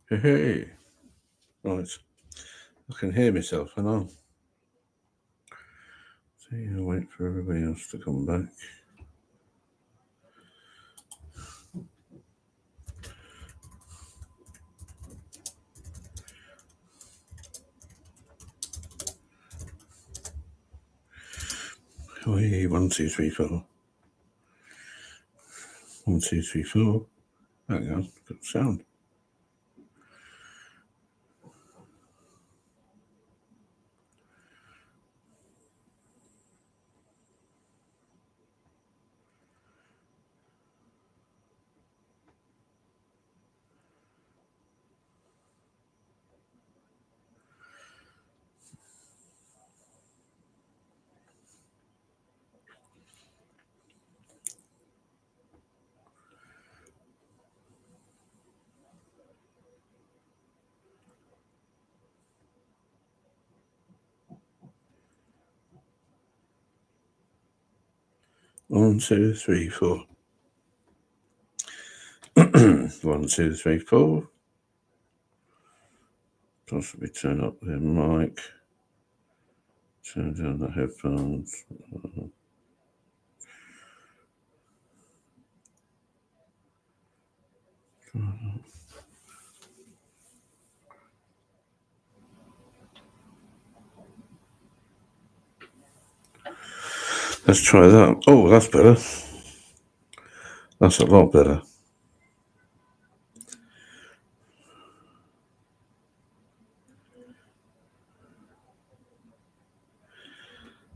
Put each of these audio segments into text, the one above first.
Hey. Right. I can hear myself, and I'll wait for everybody else to come back. Wait, 1, 2, 3, 4. 1, 2, 3, 4. Hang on, good sound. One, two, three, four. 1, 2, 3, 4. Possibly turn up the mic. Turn down the headphones. Let's try that. Oh, that's better. That's a lot better.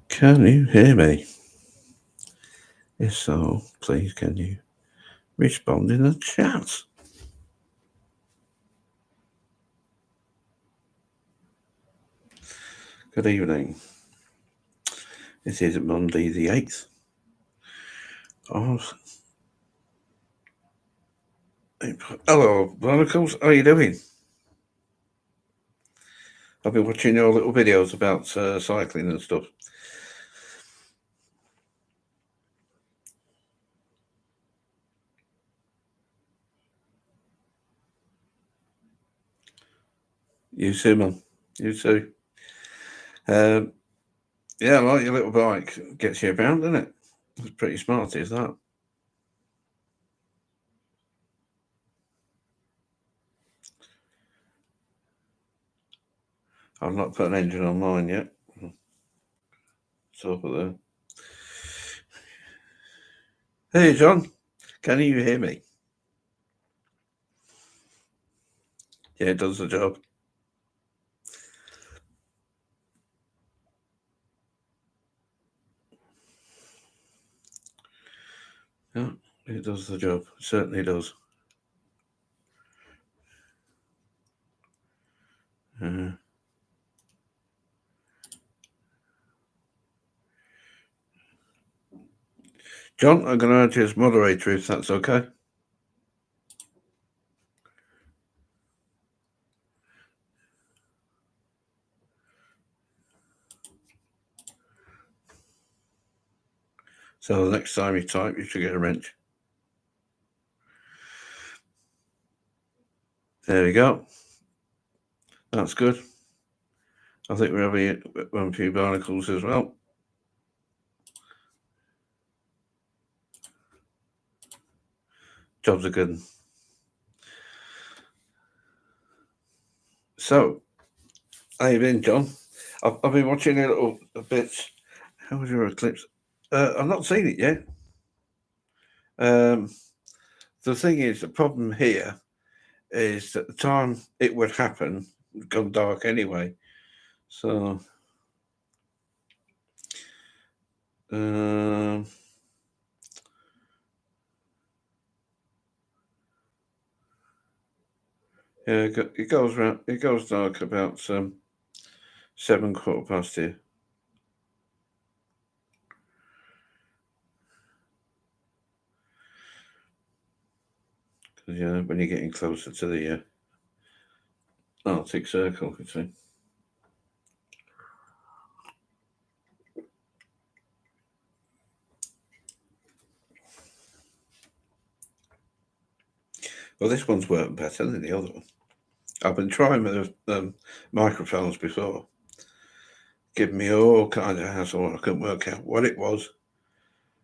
Can you hear me? If so, please can you respond in the chat? Good evening. This is Monday the 8th of April. Hello, Barnacles. How are you doing? I've been watching your little videos about cycling and stuff. You too, man. You too. Yeah, I like your little bike. Gets you around, doesn't it? It's pretty smart, is that? I've not put an engine on mine yet. It's over there. Hey, John. Can you hear me? Yeah, it does the job. Yeah, it does the job. It certainly does. John, I'm going to add you as moderator if that's okay. So the next time you type, you should get a wrench. There we go. That's good. I think we're having one few barnacles as well. Jobs are good. So, how you been, John? I've been watching a bit. How was your eclipse? I've not seen it yet. The thing is, the problem here is that the time it would happen, it's gone dark anyway. So, yeah, it goes round. It goes dark about 7, quarter past here. Because when you're getting closer to the Arctic Circle, you see. Well, this one's worked better than the other one. I've been trying with microphones before, giving me all kind of hassle. I couldn't work out what it was.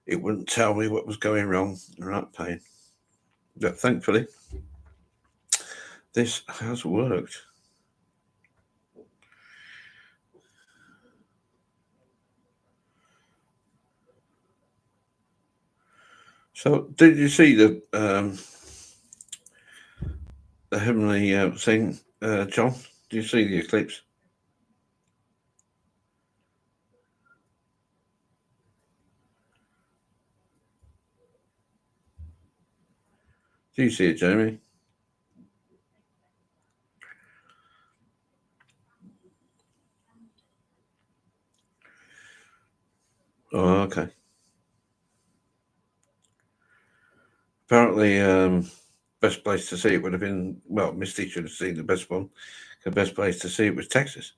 It wouldn't tell me what was going wrong. Right pain. But thankfully, this has worked. So, did you see the heavenly thing, John? Do you see the eclipse? Do you see it, Jamie? Oh, okay. Apparently, best place to see it would have been, well, Misty should have seen the best one. The best place to see it was Texas.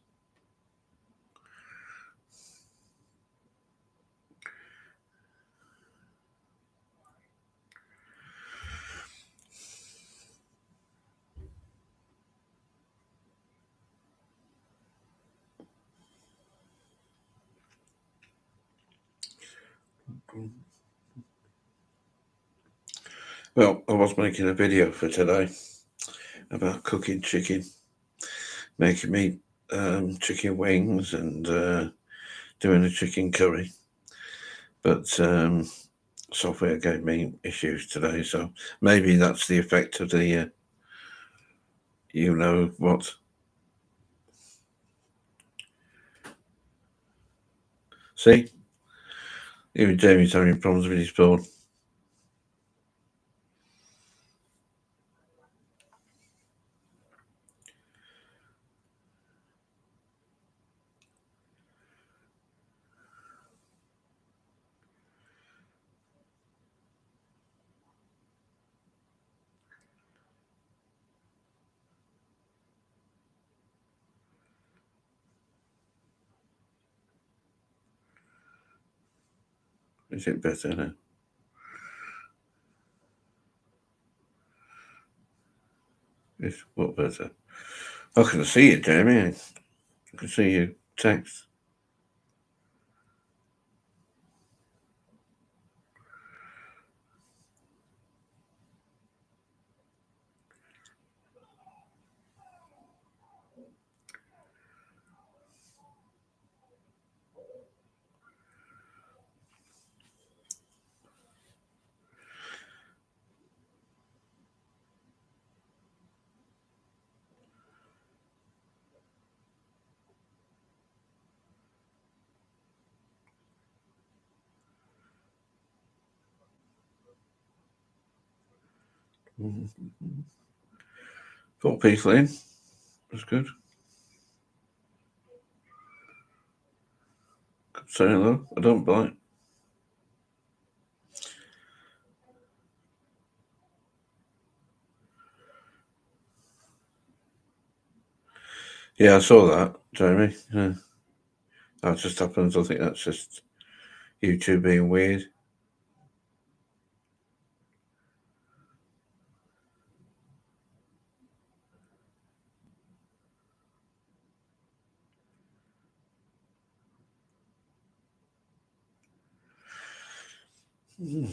Well, I was making a video for today about cooking chicken, making me chicken wings and doing a chicken curry. But software gave me issues today, so maybe that's the effect of the you know what. See? Even Jamie's having problems with his phone. Is it better now? It's what better? I can see it, Jamie. I can see your text. Mm-hmm. 4 people in. That's good. Say hello. I don't bite. Yeah, I saw that, Jamie. Yeah. That just happens. I think that's just YouTube being weird. Mm.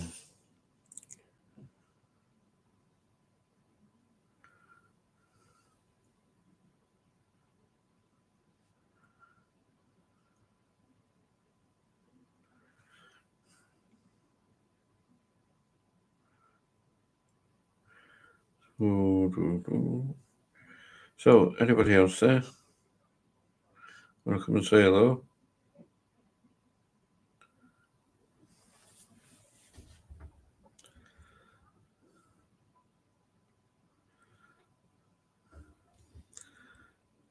So, anybody else there? Want to come and say hello?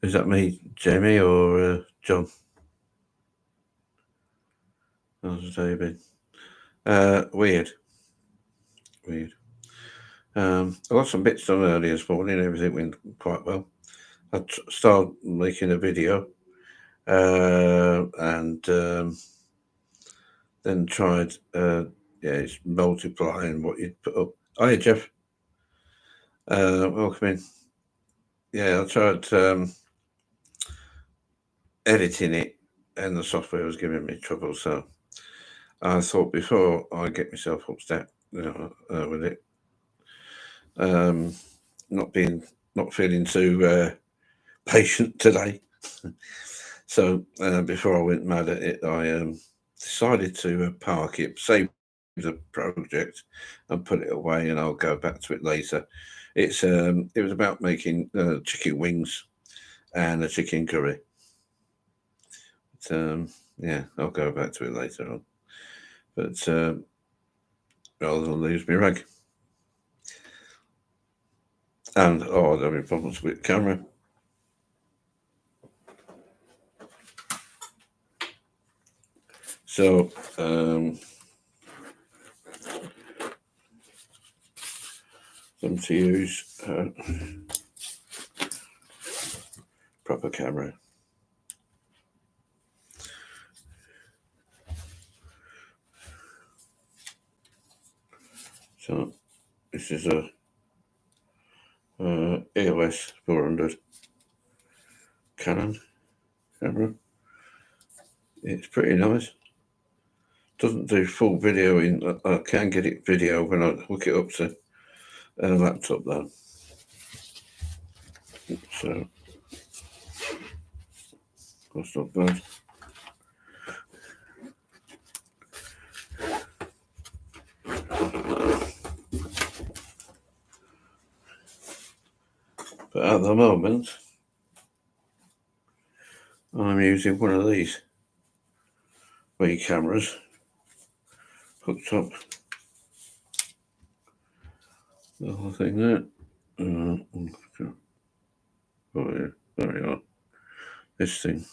Is that me, Jamie, or John? How's the day been? Weird. Weird. I got some bits done earlier this morning. Everything went quite well. I started making a video and then tried, it's multiplying what you'd put up. Hiya, Jeff. Welcome in. yeah, I tried editing it, and the software was giving me trouble. So I thought before I get myself upset, with it, um, not feeling too patient today. So before I went mad at it, I decided to park it, save the project, and put it away, and I'll go back to it later. It was about making chicken wings and a chicken curry. But, yeah, I'll go back to it later on. But rather than lose my rag, and oh, I'm having problems with the camera. So them to use proper camera. So this is a EOS 400 Canon camera. It's pretty nice. Doesn't do full video in. I can get it video when I hook it up to a laptop though. So that's not bad. But at the moment, I'm using one of these Wii cameras hooked up. The whole thing there. Oh yeah, there we are. This thing.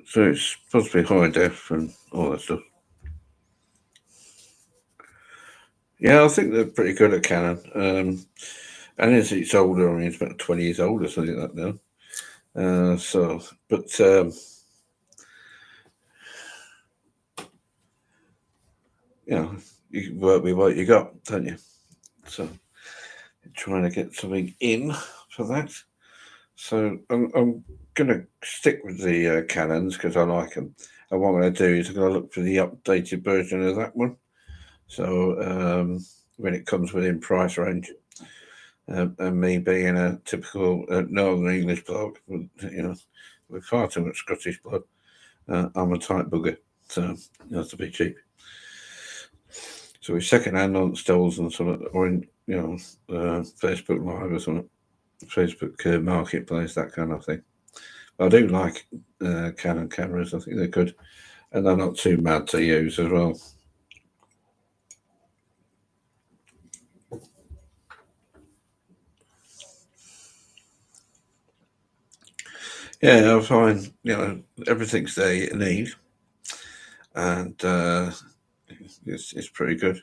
So it's supposed to be high def and all that stuff. Yeah, I think they're pretty good at Canon. And as it's older, I mean, it's about 20 years old or something like that now. But you can work with what you got, don't you? So trying to get something in for that. So I'm going to stick with the Canons because I like them. And what I'm going to do is I'm going to look for the updated version of that one. So when it comes within price range, and me being a typical Northern English bloke, with far too much Scottish blood, I'm a tight bugger, so it has to be cheap. So with second hand on stalls and sort of, or in Facebook Live or something, Facebook Marketplace, that kind of thing. I do like Canon cameras. I think they're good, and they're not too mad to use as well. Yeah, I find everything's there you need, and it's pretty good.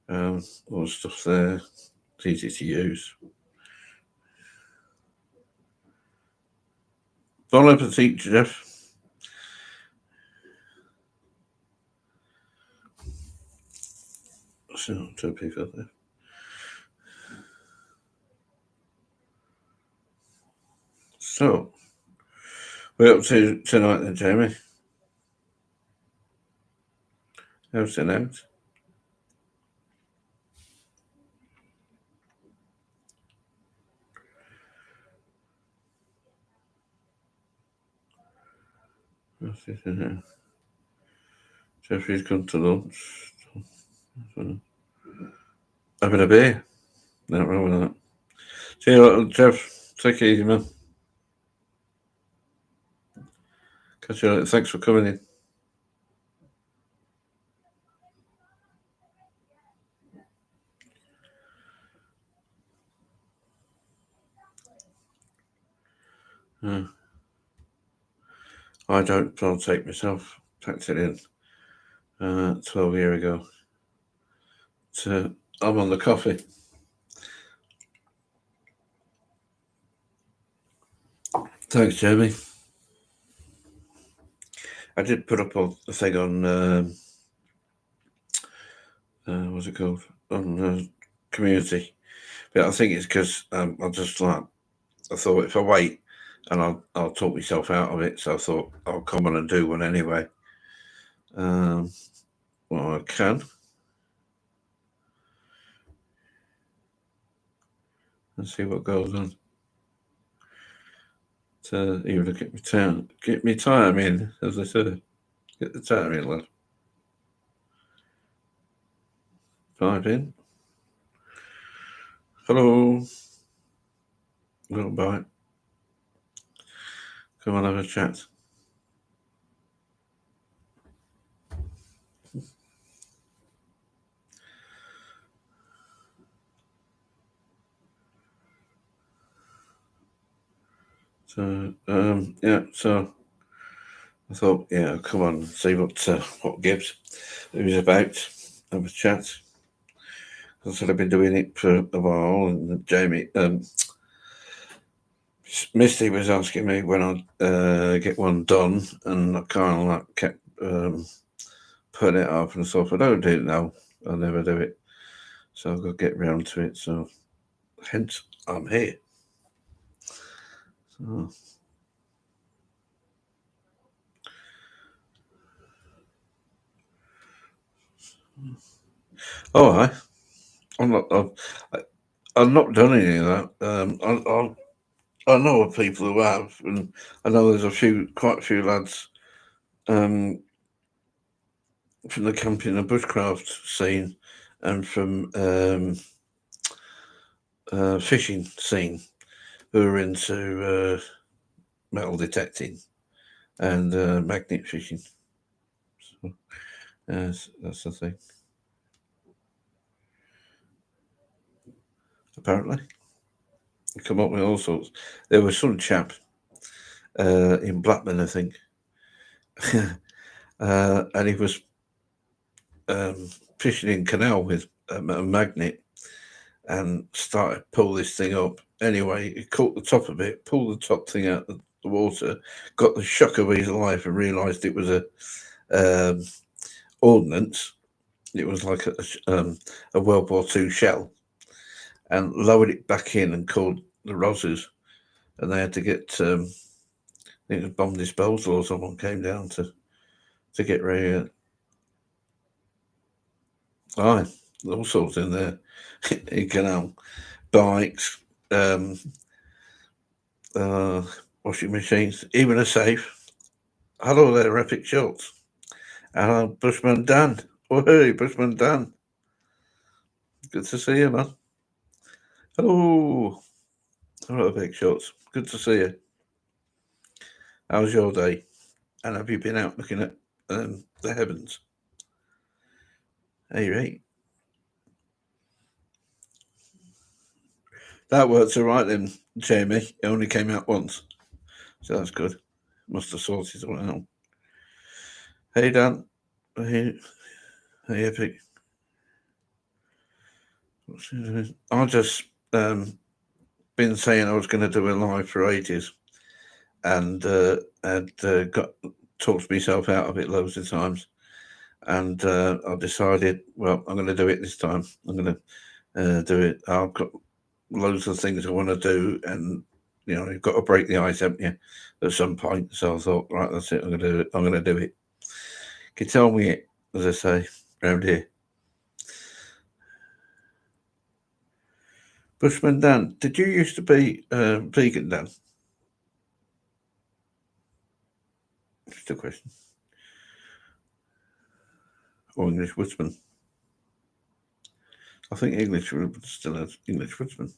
All the stuff there, it's easy to use. Bon appetit, Jeff. So, two people there. So, we're up to tonight then, Jamie. How's it out? Jeffrey's gone to lunch. Having a beer. Nothing wrong with that. See you later, Jeff. Take it easy, man. Catch you later. Thanks for coming in. I don't partake myself. Packed it in 12 years ago. So I'm on the coffee. Thanks, Jamie. I did put up a thing on what's it called, on community, But I think it's because I thought if I wait and I'll talk myself out of it. So I thought I'll come on and do one anyway. Well, I can. Let's see what goes on. So you look at get me time in, as I said. Get the time in, lad. 5 in. Hello. Little bite. Come on, have a chat. So yeah, so I thought, yeah, come on, see what gives. It was about have a chat. I said I've been doing it for a while, and Jamie, Misty was asking me when I'd get one done, and I kind of like kept putting it up, and I thought, if I don't do it now, I'll never do it. So I've got to get round to it. So hence I'm here. So. Oh, I'm not. I've not done any of that. I know of people who have, and I know there's quite a few lads from the camping and bushcraft scene, and from fishing scene who are into metal detecting and magnet fishing. So, that's the thing. Apparently, come up with all sorts. There was some chap in Blackburn, I think, and he was fishing in canal with a magnet and started to pull this thing up. Anyway, he caught the top of it, pulled the top thing out of the water, got the shock of his life, and realised it was a ordnance. It was like a World War II shell, and lowered it back in and called the Rozzers, and they had to get I think it was bomb disposal or someone came down to get ready. Aye, all sorts in there. You can bikes, washing machines, even a safe. Hello there, Epic Schultz. Hello, Bushman Dan. Oh, hey, Bushman Dan. Good to see you, man. Hello. Hello, Epic Schultz. Good to see you. How's your day? And have you been out looking at the heavens? Hey, right. That works all right then, Jamie. It only came out once. So that's good. Must have sorted it out. Hey, Dan. Hey, Epic. I just been saying I was going to do a live for ages, and got talked myself out of it loads of times, and I decided, well, I'm going to do it this time. I'm going to do it. I've got loads of things I want to do, and you've got to break the ice, haven't you, at some point? So I thought, right, that's it. I'm going to do it. I'm going to do it. Can you tell me it, as I say, around here. Bushman Dan, did you used to be vegan, Dan? Just a question. Or English Woodsman? I think English still has English Woodsman.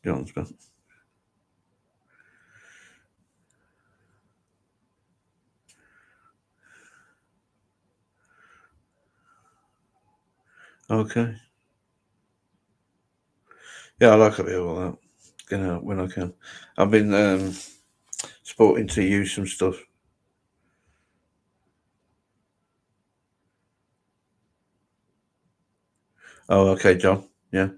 John's back. Okay. Yeah, I like a bit of all that. When I can. I've been sporting to use some stuff. Oh, okay, John. Yeah.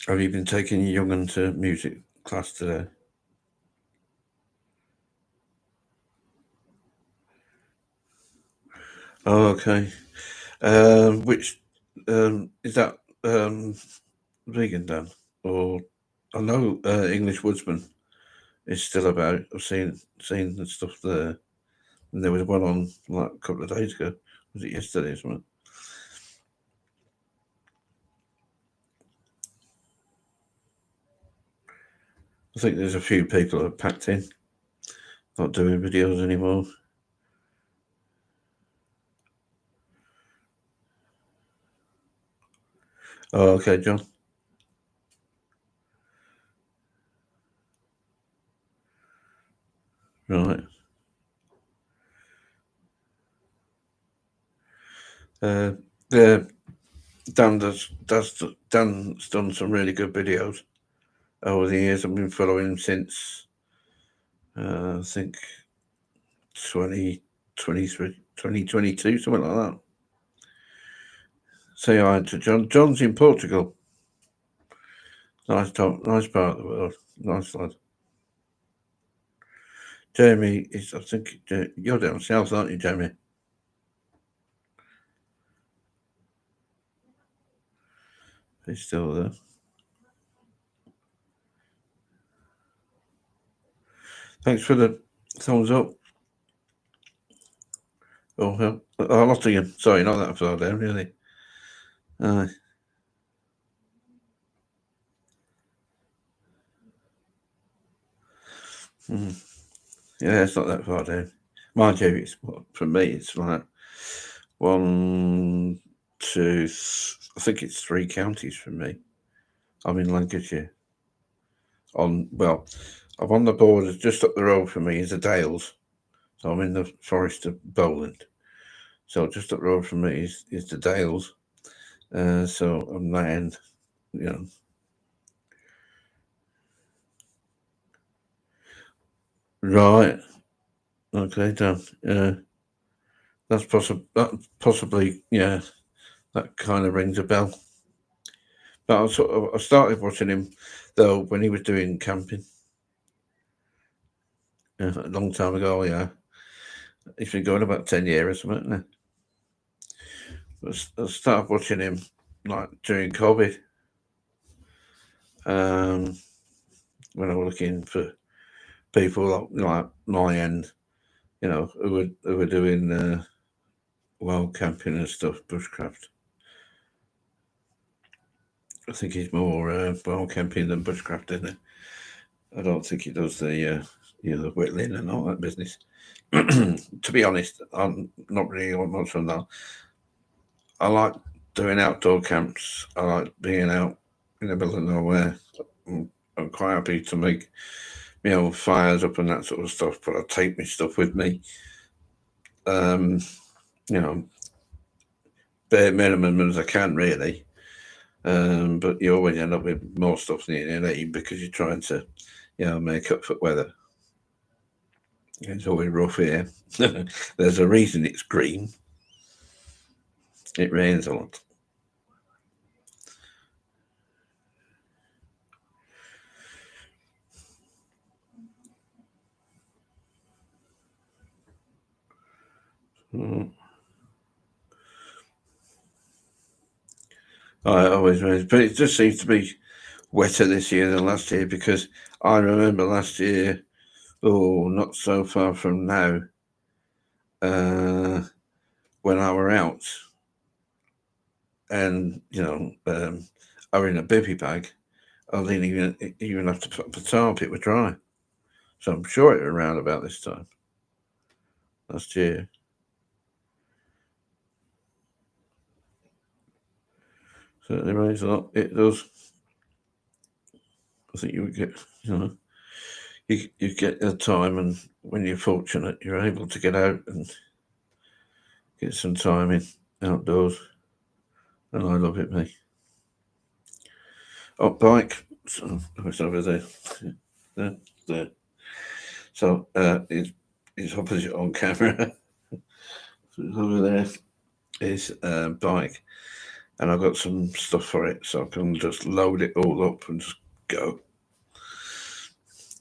Have you been taking your young one to music class today? Oh, okay. Which is that vegan Dan? Or I know English Woodsman is still about. I've seen the stuff there. And there was one on like a couple of days ago. Was it yesterday or something? I think there's a few people that have packed in, not doing videos anymore. Oh, okay, John. Right. Uh, yeah, Dan's done some really good videos over the years. I've been following him since I think 2023, 2022, something like that. Say hi to John. John's in Portugal. Nice nice part of the world. Nice lad. Jamie is, I think, you're down south, aren't you, Jamie? He's still there. Thanks for the thumbs up. Oh, well, I lost again. Sorry, not that far down, really. Aye. Yeah, it's not that far down. Mind you, for me, it's like one, two, I think it's 3 counties from me. I'm in Lancashire. I'm on the border, just up the road from me is the Dales. So I'm in the Forest of Bowland. So just up the road from me is the Dales. So on that end, you know. Right. Okay, done. That's possibly, yeah, that kind of rings a bell. But I started watching him though when he was doing camping a long time ago. Yeah, he's been going about 10 years or something. But I started watching him like during COVID, um, when I was looking for people like my end, who were doing wild camping and stuff, bushcraft. I think he's more wild camping than bushcraft, isn't he? I don't think he does the whittling and all that business. To be honest, I'm not really on much on that. I like doing outdoor camps. I like being out in the middle of nowhere. I'm quite happy to make fires up and that sort of stuff, but I take my stuff with me. Um, you know, bare minimum as I can, really. But you always end up with more stuff than you need because you're trying to, make up for weather. It's always rough here. There's a reason it's green. It rains a lot. Mm. I always rains, but it just seems to be wetter this year than last year because I remember last year, not so far from now, uh, when I were out and I were in a bivvy bag, I didn't even have to put up a tarp; it was dry. So I'm sure it was around about this time last year. Certainly rains a lot. It does. I think you would get, you get the time, and when you're fortunate, you're able to get out and get some time in outdoors. And I love it, me. Oh, bike. So it's over there. There, there. So it's opposite on camera. So over there is bike. and I've got some stuff for it, so I can just load it all up and just go.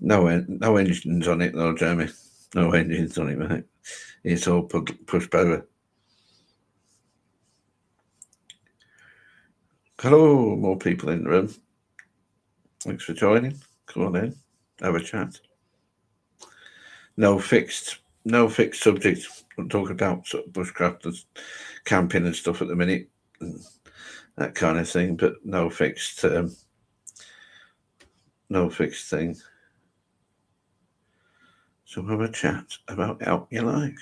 No engines on it though, Jamie. No engines on it, mate. It's all push power. Hello, more people in the room. Thanks for joining. Come on in, have a chat. No fixed subject. I'm talking about sort of bushcraft and camping and stuff at the minute, and that kind of thing. But no fixed thing. So have a chat about help you like.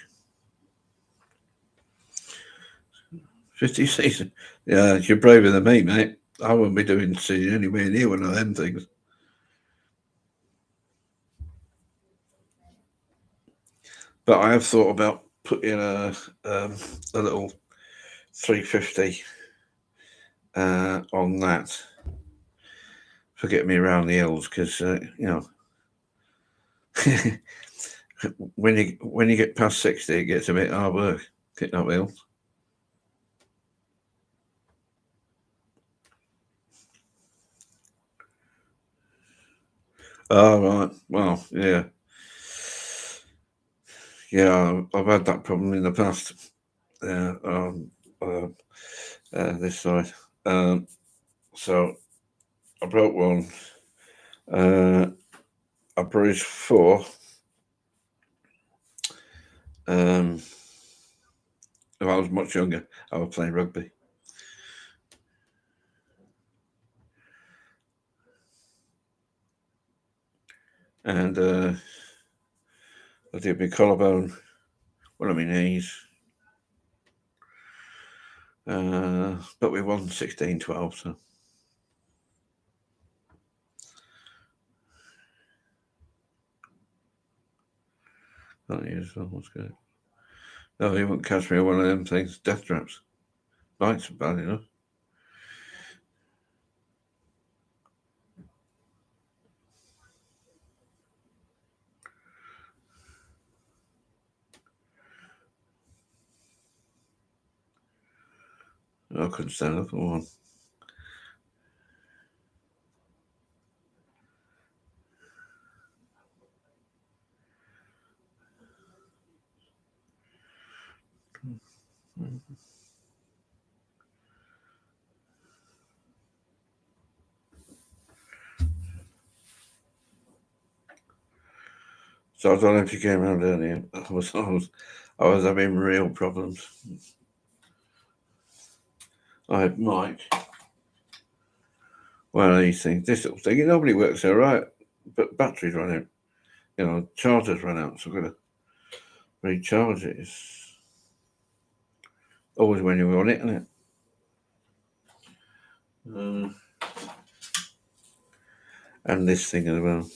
50 season. Yeah, you're braver than me, mate. I won't be doing anywhere near one of them things. But I have thought about putting a little 350 on that for getting me around the hills, because when you get past 60, it gets a bit hard work getting up hills. Oh right, well yeah. I've had that problem in the past. This side. So I broke one. I bruised 4. If I was much younger, I was playing rugby. And I did my collarbone, one of my knees. But we won 16-12, so. Not usual, what's good. No, he wouldn't catch me on one of them things, death traps. Bites are bad enough. I couldn't stand up for one. So I don't know if you came around earlier. I was having real problems. I had Mike. Well, these things, this little thing, it normally works all right, but batteries run out. Chargers run out, so I've got to recharge it. It's always when you're on it, isn't it? And this thing as well.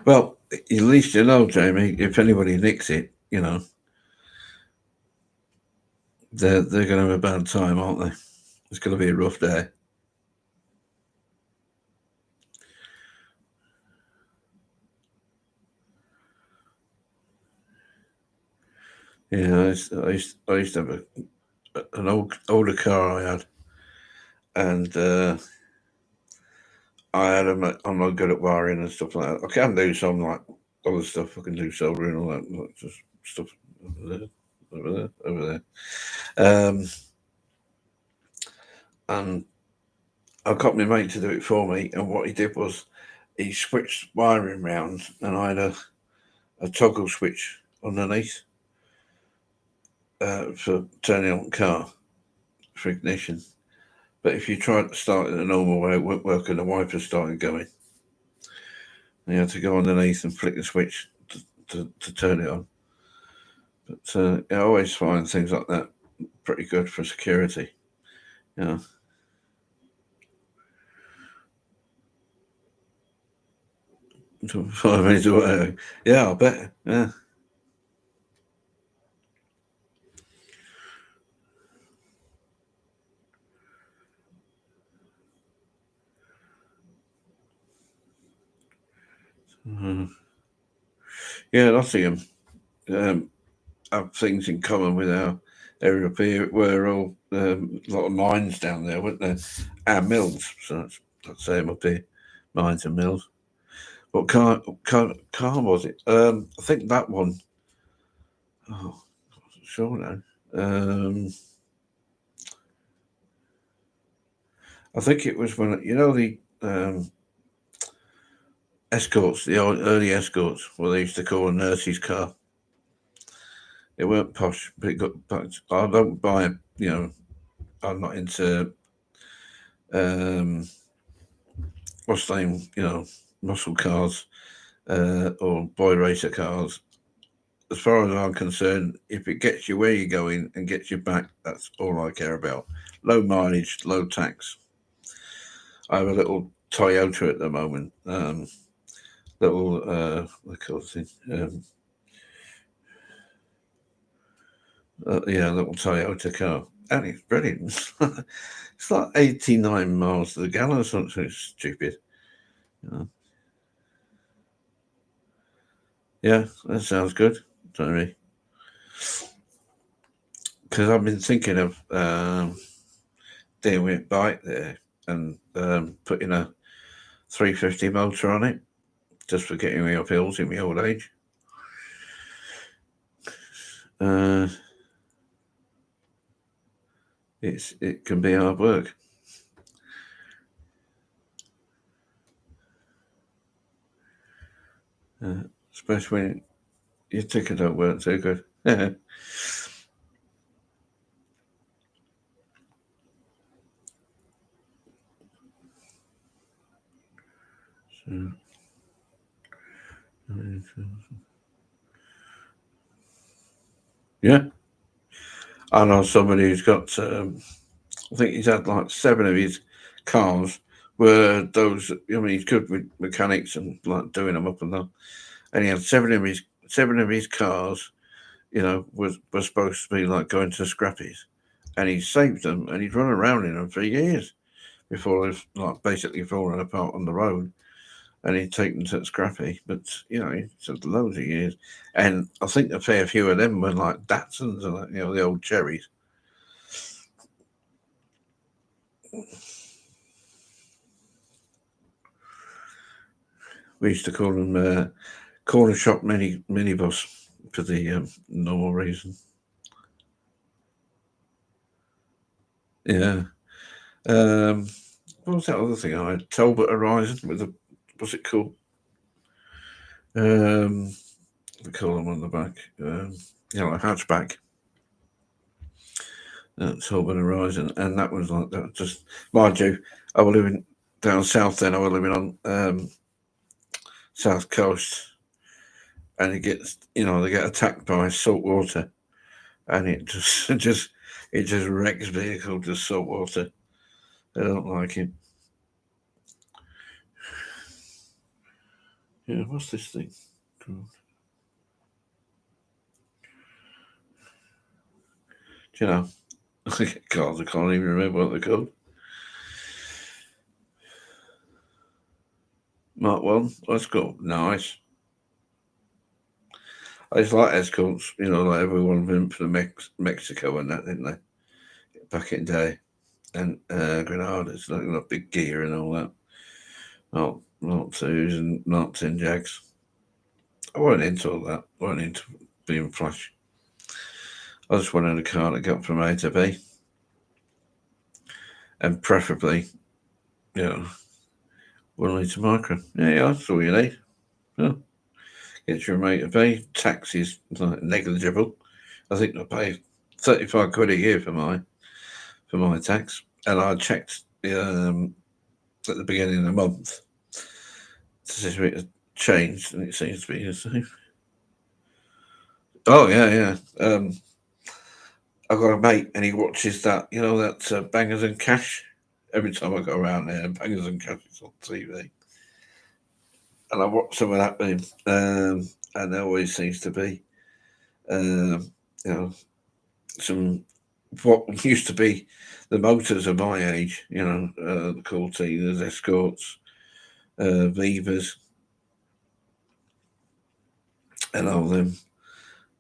Well, at least you know, Jamie, if anybody nicks it, they're going to have a bad time, aren't they? It's going to be a rough day. Yeah, I used to have an older car I had, and I had I'm not good at wiring and stuff like that. I can do some like other stuff. I can do soldering and all that, like just stuff over there. And I got my mate to do it for me, and what he did was he switched wiring round, and I had a toggle switch underneath for turning on the car for ignition. But if you tried to start it the normal way, it wouldn't work, and the wipers started going. And you had to go underneath and flick the switch to turn it on. But I always find things like that pretty good for security. Yeah. 5 minutes away. Yeah, I bet. Yeah. Yeah, Nottingham have things in common with our area up here. We're all a lot of mines down there, weren't there? And mills, so that's the same up here, mines and mills. What car was it? I think that one. Oh, sure no. I think it was when the escorts, the old early escorts, what they used to call a nurse's car. It weren't posh, but it got. But I don't buy it. I'm not into um, what's the name? Muscle cars or boy racer cars. As far as I'm concerned, if it gets you where you're going and gets you back, that's all I care about. Low mileage, low tax. I have a little Toyota at the moment. Little what call it? Little Toyota car, and it's brilliant. It's like 89 miles to the gallon or something stupid. Yeah, that sounds good to me. Because I've been thinking of doing with bike there and putting a 350 motor on it, just for getting me up hills in my old age. It can be hard work. Especially when your ticket don't work too good. Yeah, I know somebody who's got. I think he's had like 7 of his cars were those. I mean, he's good with mechanics and like doing them up and down. And he had 7 of his cars. Was supposed to be like going to scrappies, and he saved them and he'd run around in them for years before they've like basically fallen apart on the road. And he'd take them to scrappy, but he took loads of years. And I think a fair few of them were like Datsuns and the old Cherries. We used to call them corner shop minibus for the normal reason. Yeah. What was that other thing I had? Talbot Horizon with a what's it called? The call them on the back. A hatchback. Talbot Horizon, and that was like that. Just mind you, I was living down south then. I was living on south coast, and they get attacked by salt water, and it just it just wrecks vehicles to salt water. I don't like it. Yeah, what's this thing? Do you know? God, I can't even remember what they're called. Mark 1, let's go. Nice. I just like escorts, like everyone went for the Mexico and that, didn't they? Back in the day. And Granadas, like big gear and all that. Mark 2s and Mark 10 Jags. I wasn't into all that. I wasn't into being flash. I just wanted a car that got from A to B. And preferably, you know, 1 litre micro. Yeah, that's all you need. Yeah. Get your mate to pay. Tax is negligible. I think I pay 35 quid a year for my tax. And I checked at the beginning of the month to see if it had changed, and it seems to be the same. Oh yeah, yeah. I've got a mate, and he watches that Bangers and Cash. Every time I go around there, Bangers and Cash is on TV, and I watch some of that with him. And there always seems to be, some what used to be the motors of my age. The Cortinas, Escorts, Vivas, and all them.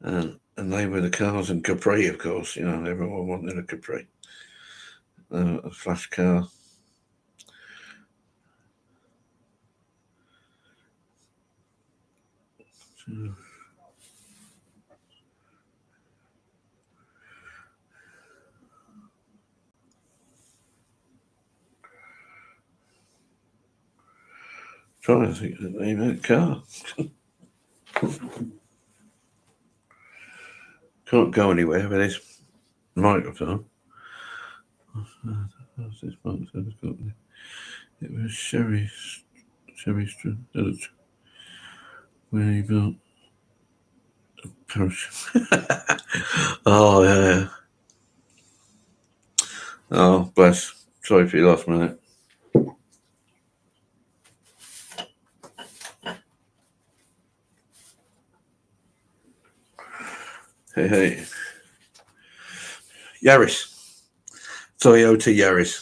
And they were the cars, and Capri, of course. You know, everyone wanted a Capri, a flash car. Trying to think of the name of the car. Can't go anywhere with this microphone. It was Sherry Street, where he built a parachute. Oh, yeah. Oh, bless. Sorry for your loss, mate. Hey. Yaris. Toyota Yaris.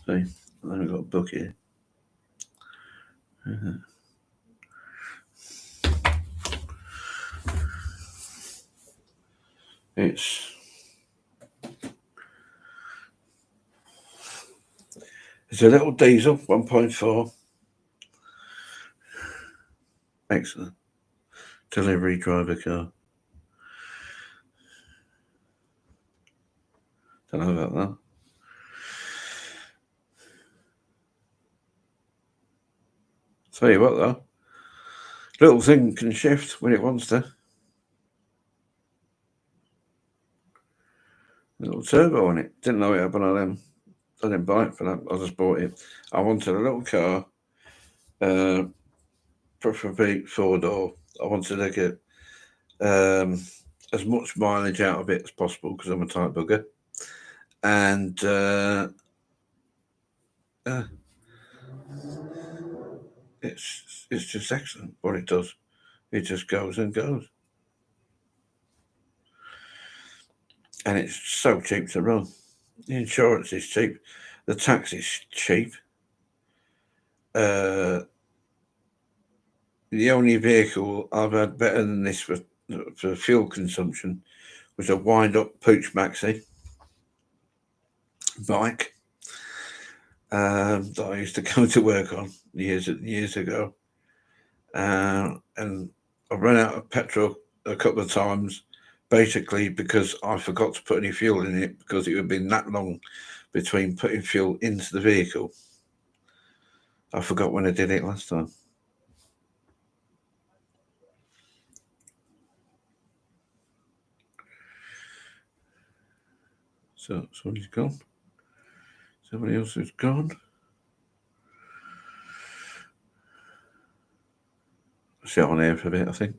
See, I've got a book here. It's a little diesel, 1.4. Excellent. Delivery driver car. Don't know about that. Tell you what, though, little thing can shift when it wants to. Little turbo on it. Didn't know it happened on them. I didn't buy it for that. I just bought it. I wanted a little car, preferably 4-door. I wanted to get as much mileage out of it as possible because I'm a tight bugger. And it's just excellent what it does. It just goes and goes. And it's so cheap to run. The insurance is cheap. The tax is cheap. The only vehicle I've had better than this for fuel consumption was a wind-up Pooch Maxi bike that I used to go to work on years ago. And I ran out of petrol a couple of times, basically because I forgot to put any fuel in it because it had been that long between putting fuel into the vehicle. I forgot when I did it last time. So somebody's gone. Somebody else is gone. I'll sit on here for a bit, I think.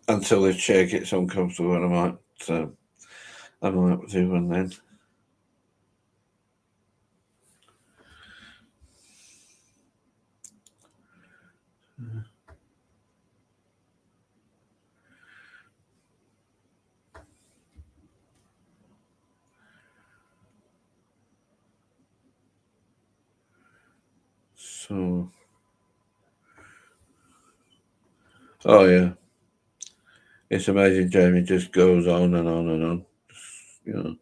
Until the chair gets uncomfortable, and I might do one then. So, oh yeah, it's amazing. Jamie just goes on and on and on. You know,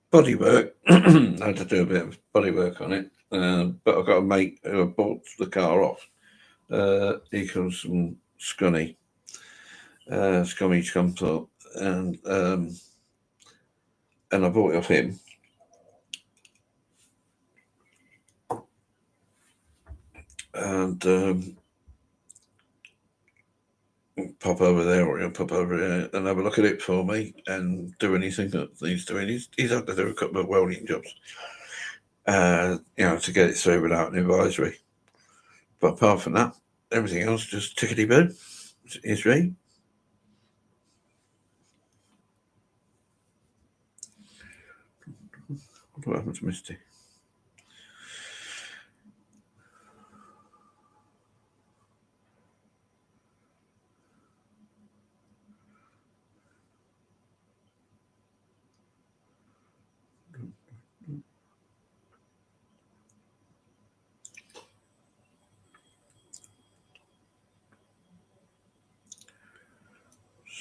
body work. I had to do a bit of body work on it, but I've got a mate who bought the car off. He comes from Scunny Scunthorpe, and I bought it off him. And pop over there, or he'll pop over here and have a look at it for me and do anything that he's doing. He's had to do a couple of welding jobs, to get it through without an advisory. But apart from that, everything else just tickety boo. It's right. What happened to Misty?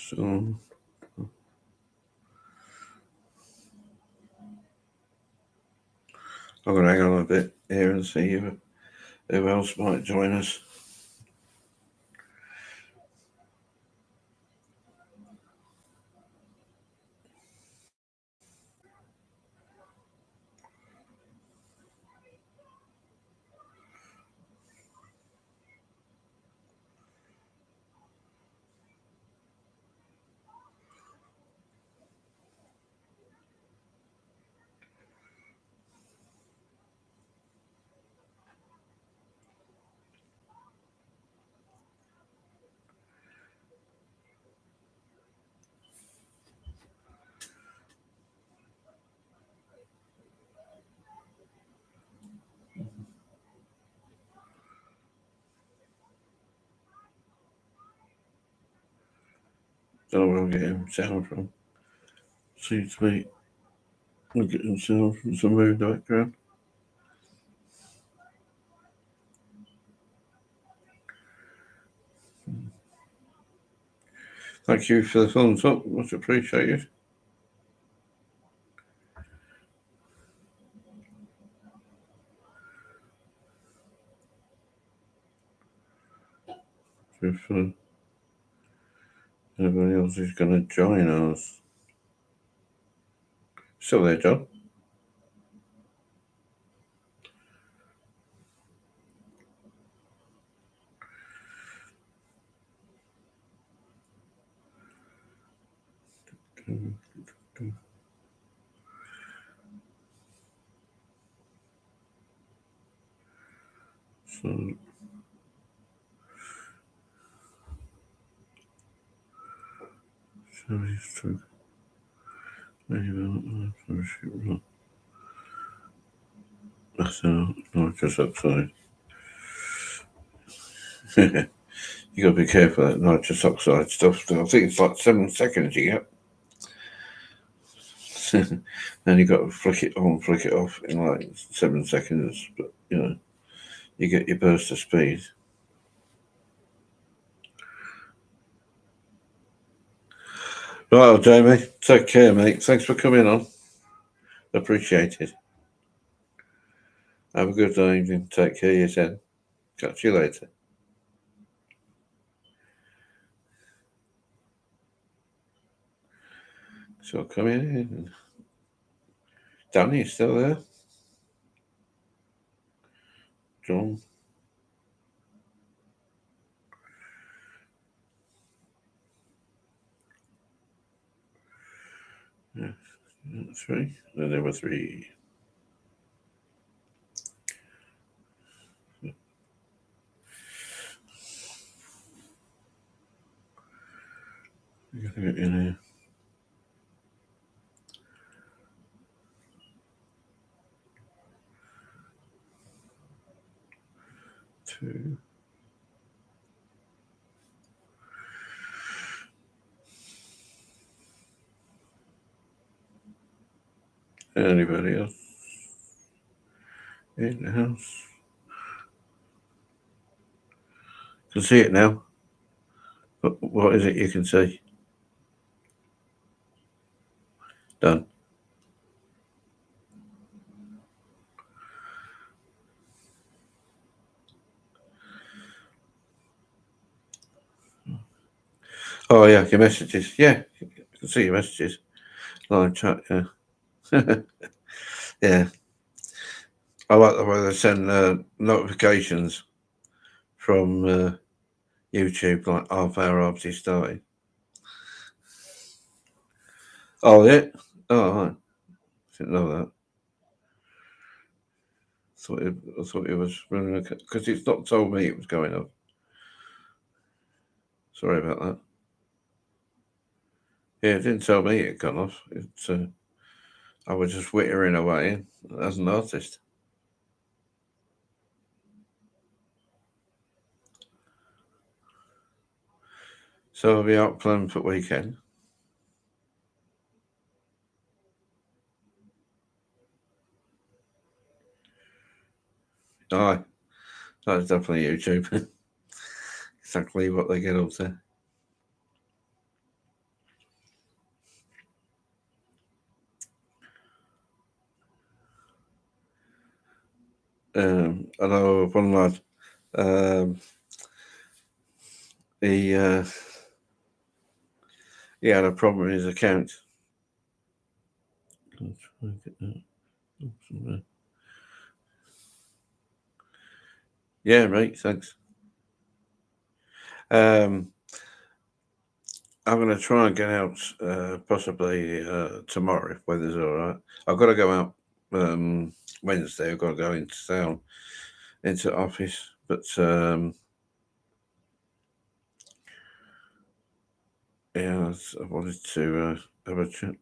So I'm going to hang on a bit here and see who else might join us. Don't know where I'm getting sound from. Seems to be I'm getting sound from somewhere in the background. Thank you for the thumbs up, much appreciated. If anybody else is going to join us. Still there, John? So, nitrous oxide. You got to be careful of that nitrous oxide stuff. I think it's like 7 seconds you get. Then you got to flick it on, flick it off in like 7 seconds. But you get your burst of speed. Right, well, Jamie, take care, mate. Thanks for coming on. Appreciate it. Have a good evening. Take care, you said. Catch you later. So coming in. Danny, still there? John? Yeah. 3. No, there were 3. You gotta get in here. 2. Anybody else in the house? Can see it now. But what is it you can see? Done. Oh yeah, your messages. Yeah, you can see your messages. Live chat. Yeah. Yeah. I like the way they send notifications from YouTube, like half hour after you started. Oh, yeah? Oh, right. Didn't know that. I thought it was running because it's not told me it was going off. Sorry about that. Yeah, it didn't tell me it had gone off. I was just wittering away as an artist. So I'll be out playing for the weekend. Aye, that's definitely YouTube. Exactly what they get up to. I know of one lad. He he had a problem with his account. Yeah, mate. Thanks. I'm going to try and get out possibly tomorrow if weather's all right. I've got to go out Wednesday. I've got to go into town, into office. But yeah, I wanted to have a chat.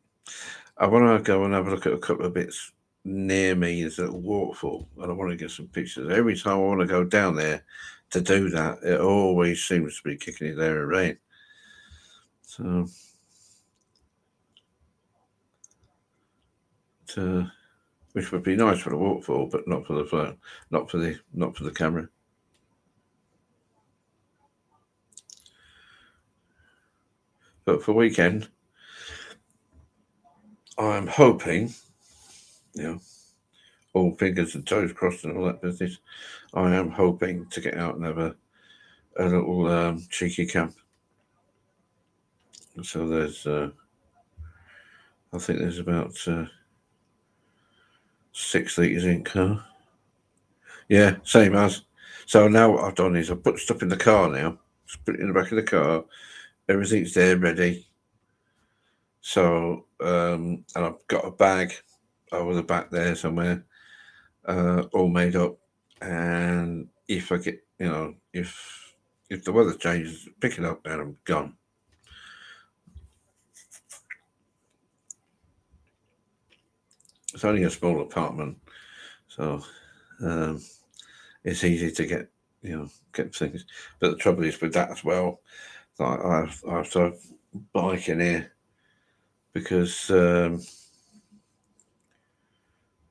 I want to go and have a look at a couple of bits near me. There's a waterfall, and I want to get some pictures. Every time I want to go down there to do that, it always seems to be kicking it there in rain. So, which would be nice for the waterfall, but not for the phone, not for the camera. But for weekend, I'm hoping, you know, all fingers and toes crossed and all that business. I am hoping to get out and have a little cheeky camp. So there's, I think there's about 6 litres in car. Yeah, same as. So now what I've done is I've put stuff in the car now. Just put it in the back of the car. Everything's there ready. So and I've got a bag over the back there somewhere, all made up. And if I get, if the weather changes, pick it up and I'm gone. It's only a small apartment, so it's easy to get things. But the trouble is with that as well, I have to have bike in here because there's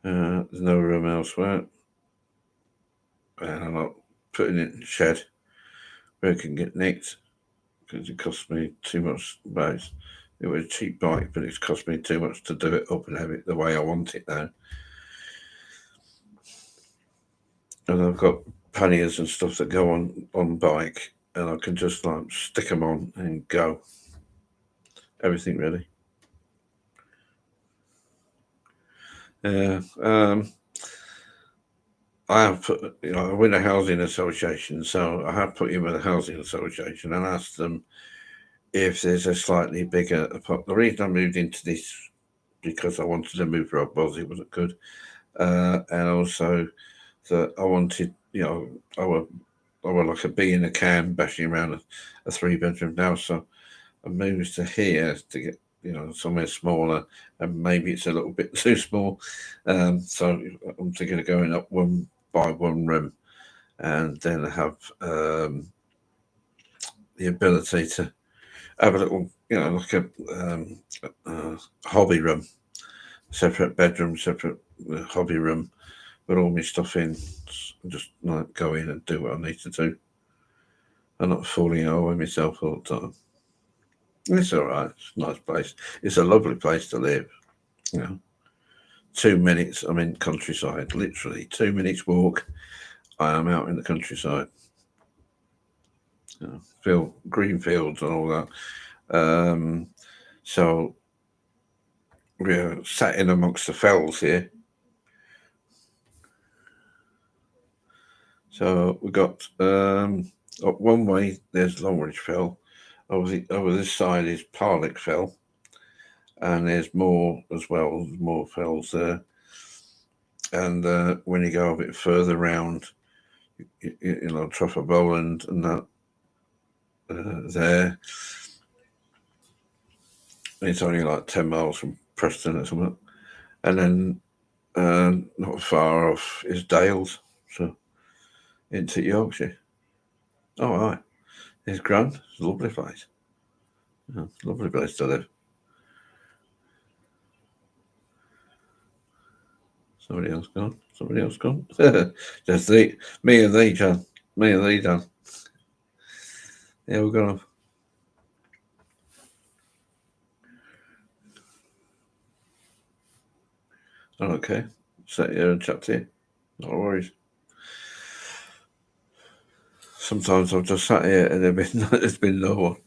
no room elsewhere, and I'm not putting it in the shed where it can get nicked because it costs me too much space. It was a cheap bike, but it's cost me too much to do it up and have it the way I want it now. And I've got panniers and stuff that go on bike, and I can just like stick them on and go. Everything ready. Yeah. I have put, I'm in a housing association, so I have put in with a housing association and asked them if there's a slightly bigger apartment. The reason I moved into this because I wanted to move where I was, it wasn't good, and also that I wanted, I were like a bee in a can bashing around a 3-bedroom house. So I moved to here to get somewhere smaller, and maybe it's a little bit too small. So I'm thinking of going up one by one room, and then have the ability to have a little, like a hobby room, separate bedroom, separate hobby room, with all my stuff in. Just like go in and do what I need to do. I'm not falling over myself all the time. It's all right. It's a nice place. It's a lovely place to live. You know, 2 minutes. I'm in countryside. Literally 2 minutes walk. I am out in the countryside. Feel green fields and all that. So we're sat in amongst the fells here. So we got up one way. There's Longridge Fell. Over this side is Parlick Fell, and there's more as well. There's more fells there. And when you go a bit further round, Truffer Bowland and that there, it's only like 10 miles from Preston or something. And then not far off is Dales, so into Yorkshire. All right, it's grand. It's a lovely place. Yeah, lovely place to live. Somebody else gone. Somebody else gone. Just me and thee, John. Me and thee, John. Yeah, we're going off. Okay. Sit here and chat to you. No worries. sometimes I've just sat here and there's been no one.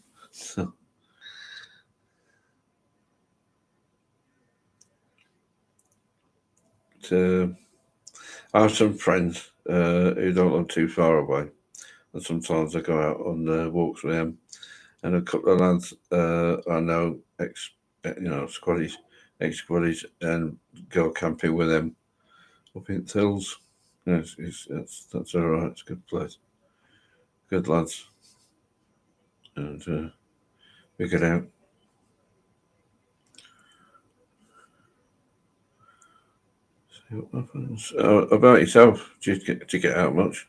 So, I have some friends who don't live too far away, and sometimes I go out on walks with them. And a couple of lads I know, squaddies, ex-squaddies, and go camping with them up in Tills. Yeah, that's all right. It's a good place, good lads, and we get out. See what happens. About yourself, do you get out much?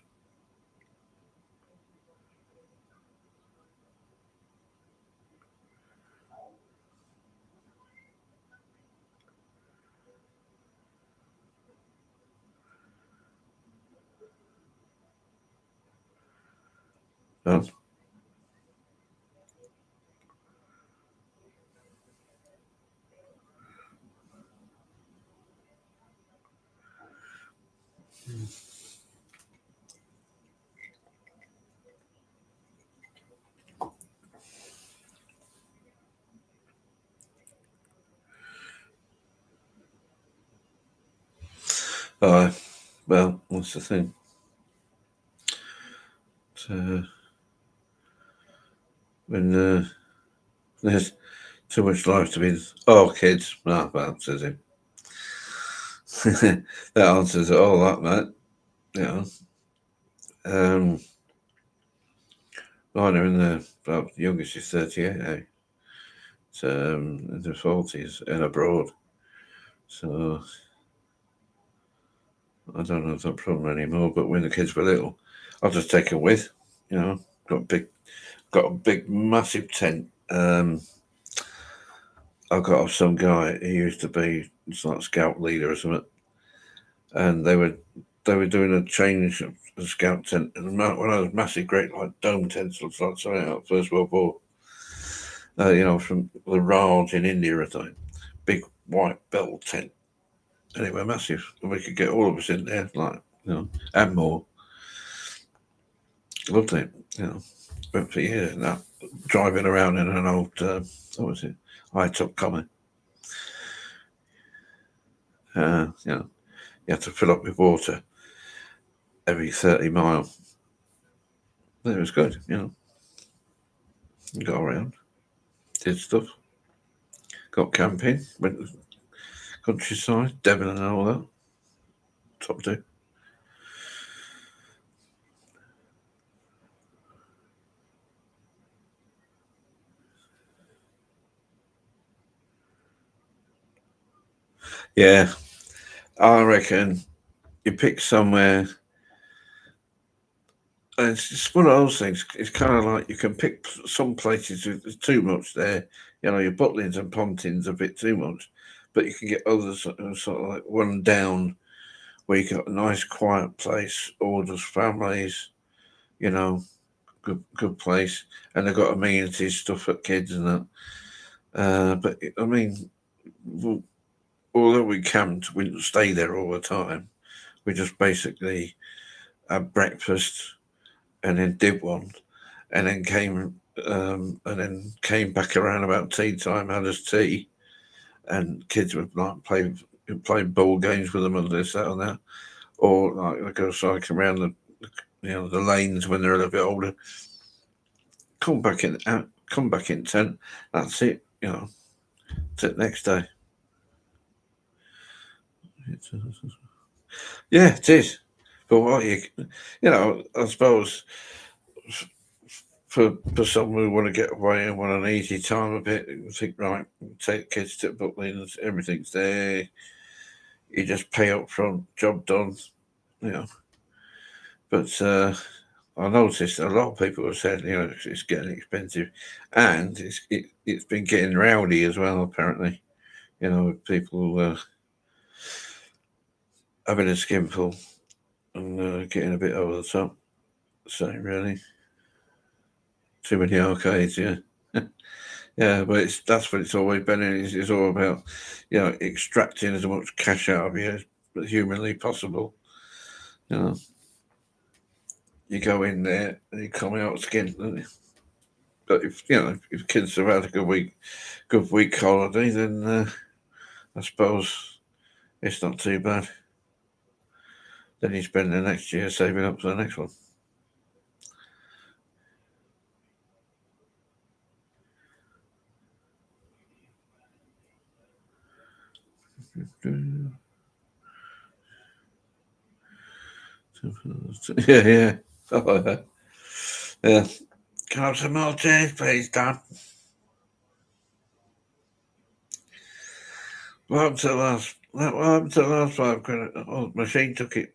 No? Well, that's the thing. When there's too much life to be. Oh, kids. No, that answers it. That answers it all, that, mate. You know. Mine are in the youngest is 38 now. It's in the 40s and abroad. So I don't have that problem anymore. But when the kids were little, I'll just take them with. You know, got a big, massive tent. I got off some guy who used to be like scout leader or something, and they were doing a change of the scout tent, and one of those massive, great like dome tents looks like something out of First World War. From the Raj in India, I think. Big white bell tent, and they were massive. And we could get all of us in there, and more. Loved it, Went for years now, driving around in an old, what was it? I took Comet. You had to fill up with water every 30 miles. It was good, Got around, did stuff, got camping, went to the countryside, Devon and all that. Top two. Yeah, I reckon you pick somewhere. And it's just one of those things. It's kind of like you can pick some places with there's too much there. Your Butlins and Pontins a bit too much, but you can get others sort of like one down where you got a nice quiet place, or just families. You know, good place, and they've got amenities, stuff for kids and that. But I mean, although we camped, we didn't stay there all the time. We just basically had breakfast and then did one, and then came back around about tea time, had us tea, and kids would like play ball games with them and this, that, and that, or like they go cycling around the lanes when they're a little bit older. Come back in tent. That's it. Till next day. Yeah, it is. But I suppose for someone who want to get away and want an easy time a bit, you think, right, take kids to Butlins, everything's there. You just pay up front, job done, you know. But I noticed a lot of people have said, it's getting expensive, and it's been getting rowdy as well. Apparently, people having a skinful and getting a bit over the top. So really, too many arcades, yeah. Yeah, but that's what it's always been. It's all about, extracting as much cash out of you as humanly possible. You know. you go in there and you come out skinned, don't you? But if kids have had a good week holiday, then I suppose it's not too bad. Then you spend the next year saving up for the next one. Yeah. Oh, yeah. Can I have some more change, please, Dan? What happened to the last? What happened to the last £5? Oh, the machine took it.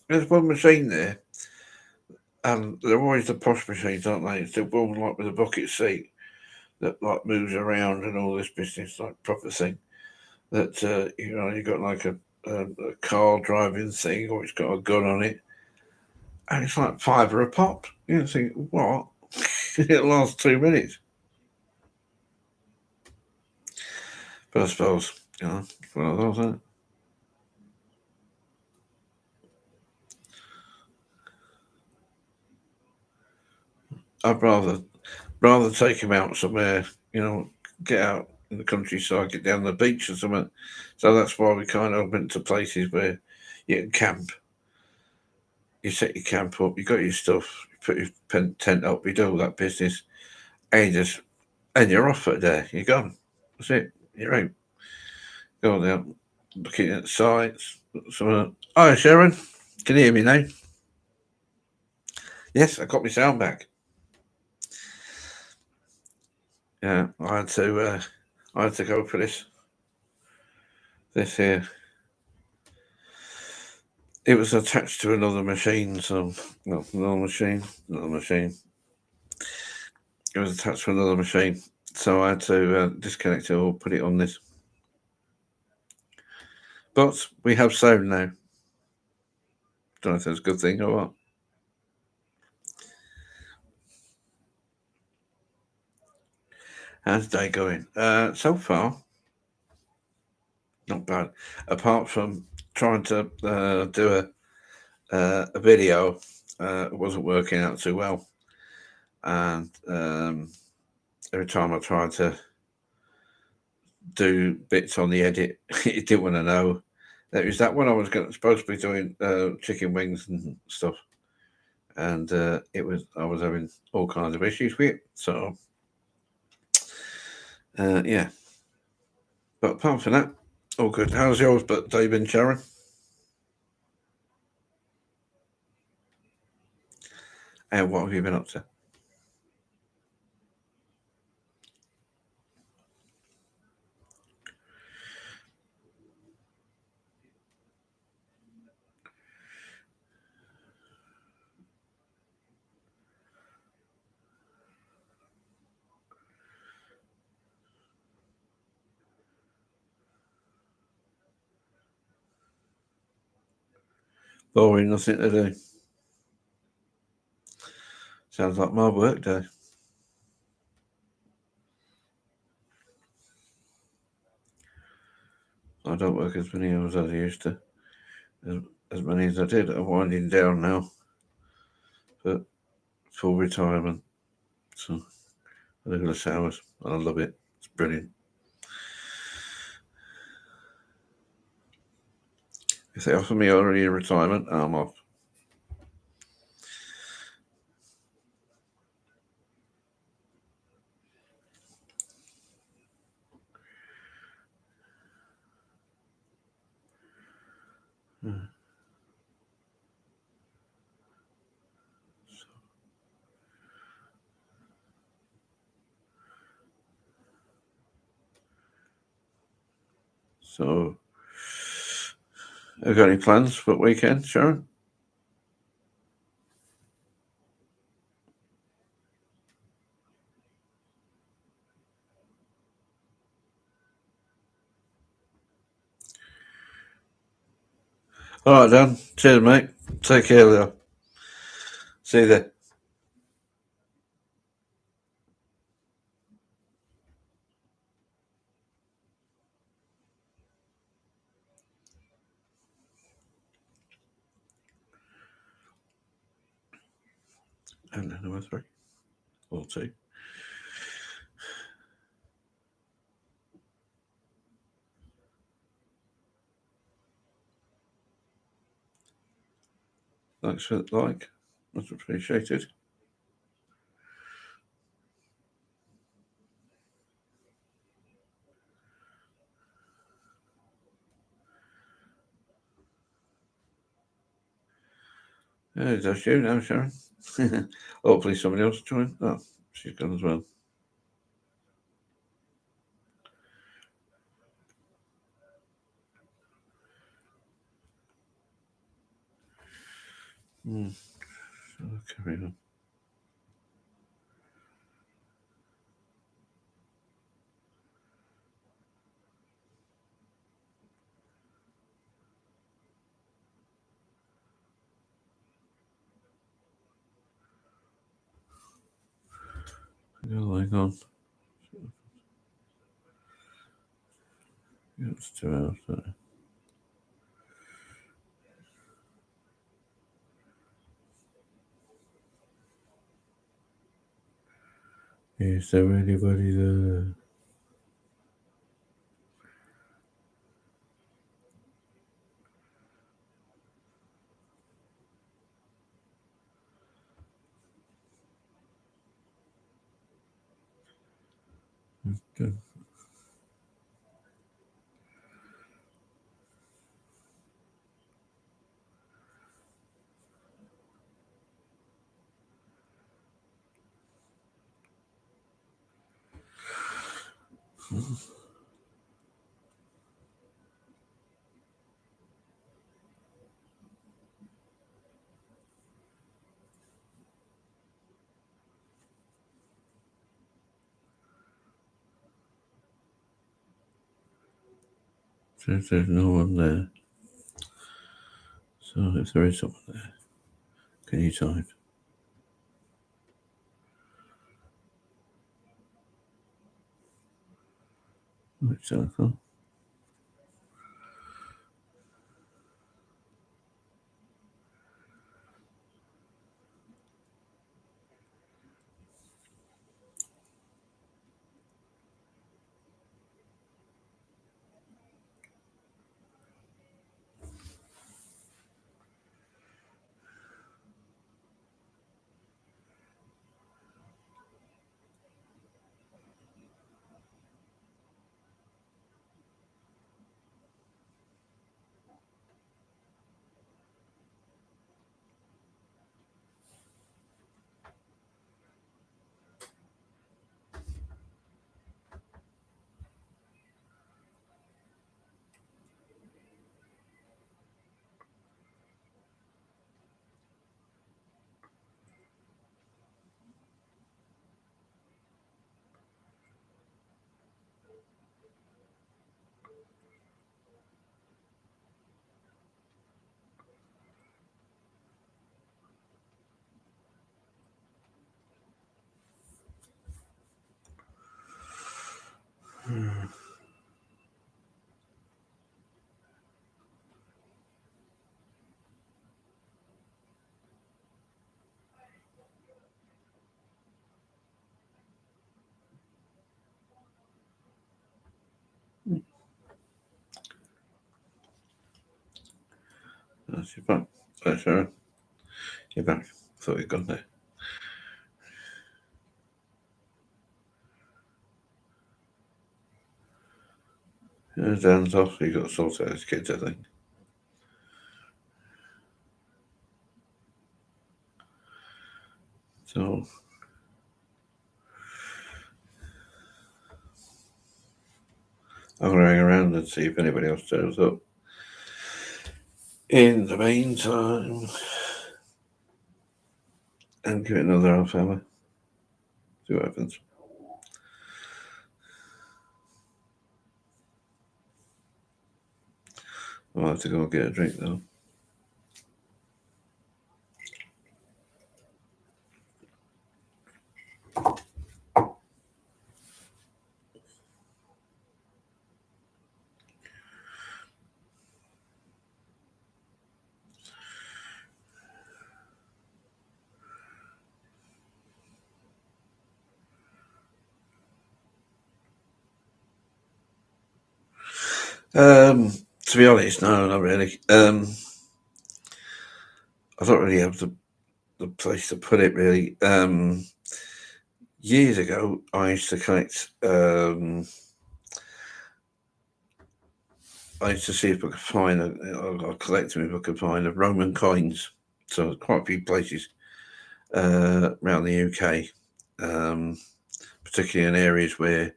There's one machine there, and they're always the posh machines, aren't they? It's the one like with a bucket seat that like moves around and all this business, like proper thing. That you got like a car driving thing, or it's got a gun on it, and it's like £5 a pop. You think what? It lasts 2 minutes. But I suppose, it's one of those, isn't it? I'd rather take him out somewhere, get out in the countryside, get down the beach or something. So that's why we kind of went to places where you can camp. You set your camp up, you got your stuff, you put your tent up, you do all that business, and you're off for a day. You're gone. That's it. You're out. Going out, looking at the sights. Hi, Sharon. Can you hear me now? Yes, I got my sound back. Yeah, I had to go for this here. It was attached to another machine, so no, another machine. It was attached to another machine, so I had to disconnect it or put it on this. But we have sound now. Don't know if that's a good thing or what. How's the day going? So far, not bad. Apart from trying to do a video, it wasn't working out too well, and every time I tried to do bits on the edit, it didn't want to know. It was that one I was supposed to be doing chicken wings and stuff, and I was having all kinds of issues with it. So yeah, but apart from that, all good. How's yours? But day been, Sharon? And what have you been up to? Boring, nothing to do. Sounds like my work day. I don't work as many hours as I used to, as, as many as I did. I'm winding down now for full retirement. So ridiculous hours. I love it. It's brilliant. If they offer me early retirement, I'm off. So, have you got any plans for the weekend, Sharon? All right, Dan. Cheers, mate. Take care, Leo. See you there. And then number 3 or 2. Thanks for the like. Much appreciated. That's you now, Sharon. Hopefully somebody else join. Oh, she's gone as well. So carry on. Hang on. It's 2 hours there. Is there anybody there? Okay. Says there's no one there. So if there is someone there, can you type? Right, circle. That's your back. There, Sharon. You're back. Thought you'd gone there. Dan's off. He got to sort out his kids, I think. So I'm going to hang around and see if anybody else turns up. In the meantime, and give it another half hour. See what happens. I'll have to go and get a drink though. To be honest, no, not really. I don't really have the place to put it, really. Years ago, I used to collect. I used to see if I could find. I collected if I could find Roman coins. So quite a few places around the UK, particularly in areas where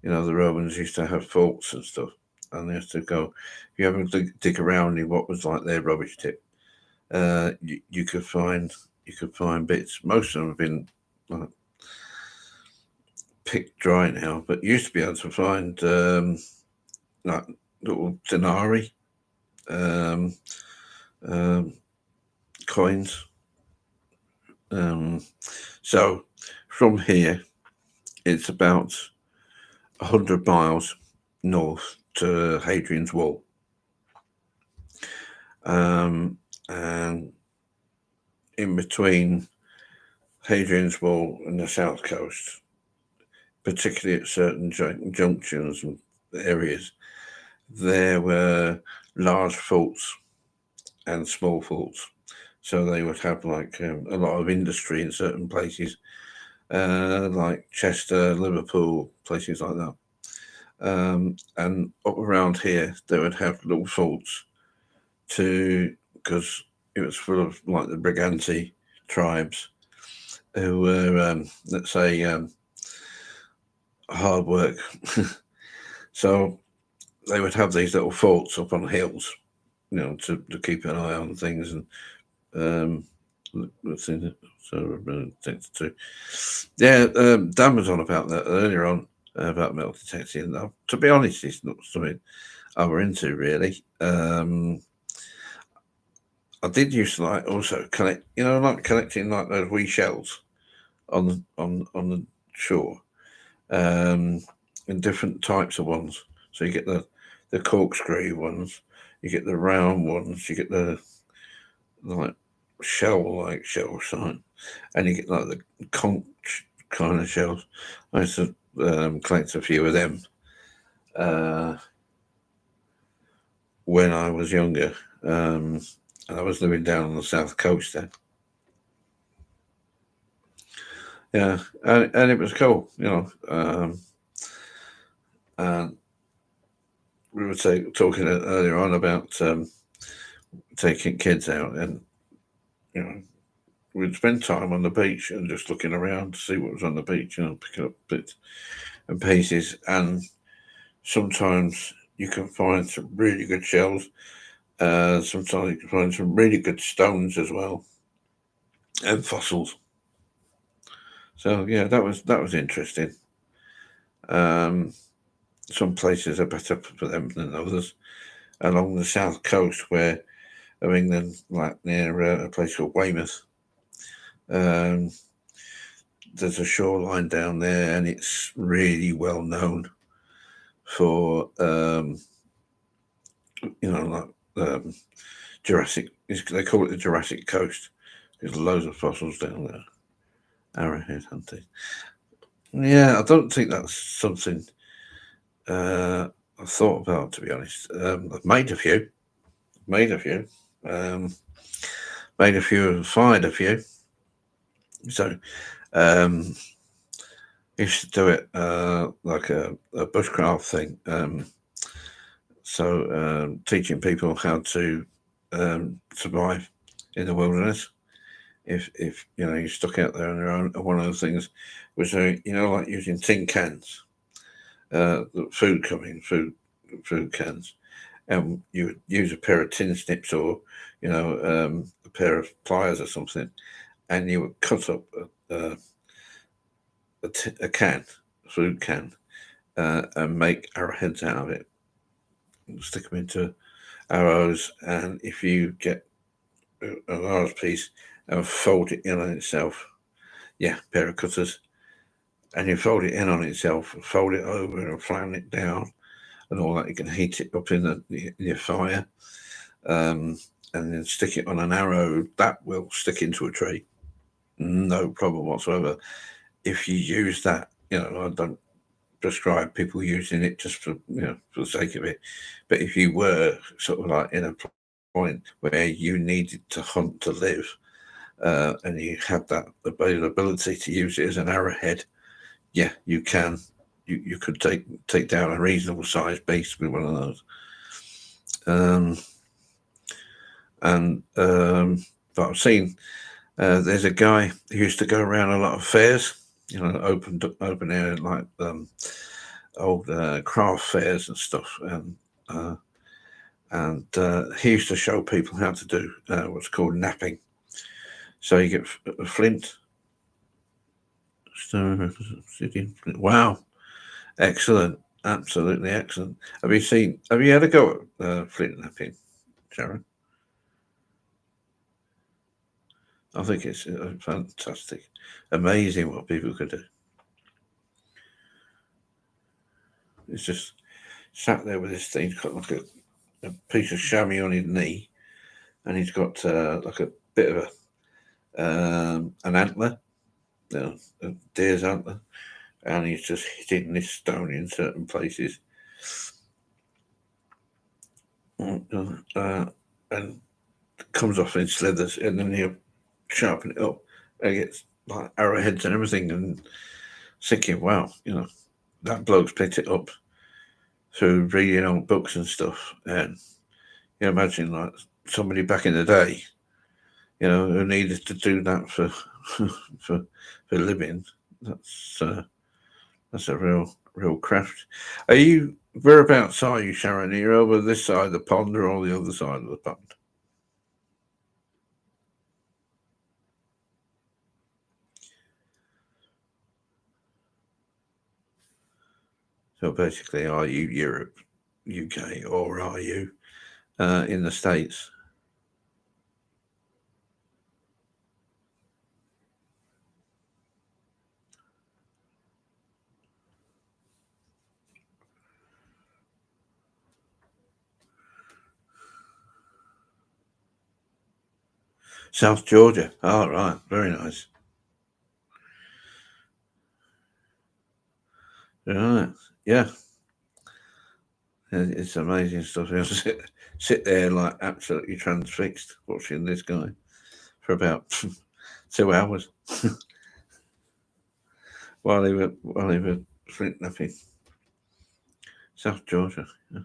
the Romans used to have forts and stuff, and they used to go. If you ever dig around in what was like their rubbish tip, you could find bits. Most of them have been like, picked dry now, but you used to be able to find like little denarii coins. So from here, it's about 100 miles north to Hadrian's Wall. And in between Hadrian's Wall and the south coast, particularly at certain junctions and areas, there were large forts and small forts. So they would have like a lot of industry in certain places, like Chester, Liverpool, places like that. And up around here, they would have little forts because it was full of like the Briganti tribes who were, let's say, hard work. So they would have these little forts up on hills, to keep an eye on things. And Dan was on about that earlier on about metal detecting. To be honest, it's not something I were into really. I did used to like also collect, like collecting like those wee shells on the shore, in different types of ones. So you get the corkscrew ones, you get the round ones, you get the like shell sign, and you get like the conch kind of shells. I used to collect a few of them when I was younger, and I was living down on the south coast then. Yeah, and it was cool, and we were talking earlier on about taking kids out, and we'd spend time on the beach and just looking around to see what was on the beach, picking up bits and pieces. And sometimes you can find some really good shells. Sometimes you can find some really good stones as well, and fossils. So yeah, that was interesting. Some places are better for them than others. Along the south coast where of England, like near a place called Weymouth, there's a shoreline down there, and it's really well known for Jurassic. They call it the Jurassic Coast. There's loads of fossils down there. Arrowhead hunting. Yeah, I don't think that's something I've thought about, to be honest. I've made a few. Made a few. Made a few and fired a few. So, used to do it like a bushcraft thing. So teaching people how to survive in the wilderness. If you're stuck out there on your own, one of the things was like using tin cans, food cans, and you would use a pair of tin snips or a pair of pliers or something, and you would cut up a food can, and make arrowheads out of it. Stick them into arrows, and if you get a large piece and fold it in on itself, pair of cutters, and you fold it in on itself, fold it over and flatten it down, and all that. You can heat it up in your fire, and then stick it on an arrow that will stick into a tree, no problem whatsoever. If you use that, I don't prescribe people using it just for for the sake of it. But if you were sort of like in a point where you needed to hunt to live, and you had that availability to use it as an arrowhead, yeah, you can. You could take down a reasonable sized beast with one of those. But I've seen there's a guy who used to go around a lot of fairs, open air, like old craft fairs and stuff, and he used to show people how to do what's called napping. So you get a flint. Wow, excellent, absolutely excellent. Have you had a go at flint napping, Sharon? I think it's fantastic, amazing what people could do. It's just sat there with this thing. He's got like a piece of chamois on his knee, and he's got like a bit of an antler, a deer's antler, and he's just hitting this stone in certain places. And comes off in slithers, and then he'll sharpen it up and gets like arrowheads and everything, and thinking, wow, that bloke's picked it up through reading old books and stuff. And you imagine like somebody back in the day, who needed to do that for for living. That's a real craft. Whereabouts are you, Sharon? Are you over this side of the pond or on the other side of the pond? So basically, are you Europe, UK, or are you in the States? South Georgia. Oh, right. Very nice. Right. Yeah. It's amazing stuff. You sit there like absolutely transfixed watching this guy for about 2 hours while he was flint napping. South Georgia. Yeah.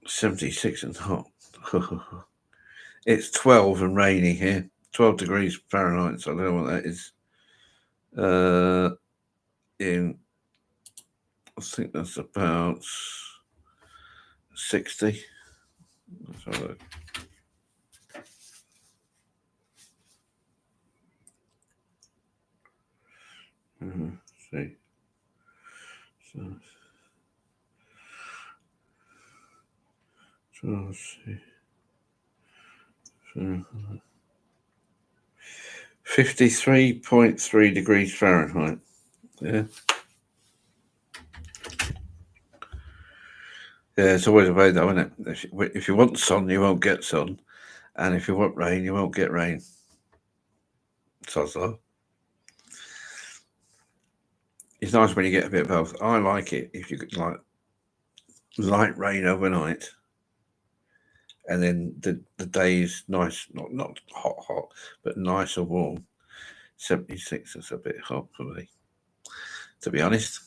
76 and hot. It's 12 and rainy here. 12 degrees Fahrenheit. So I don't know what that is. I think that's about 60. Let's have a look. See. So let's see. 53.3 degrees Fahrenheit. Yeah. Yeah, it's always a way though, isn't it? If you want sun, you won't get sun. And if you want rain, you won't get rain. So it's nice when you get a bit of both. I like it if you get like light rain overnight, and then the day is nice, not hot, but nice or warm. 76 is a bit hot for me, to be honest.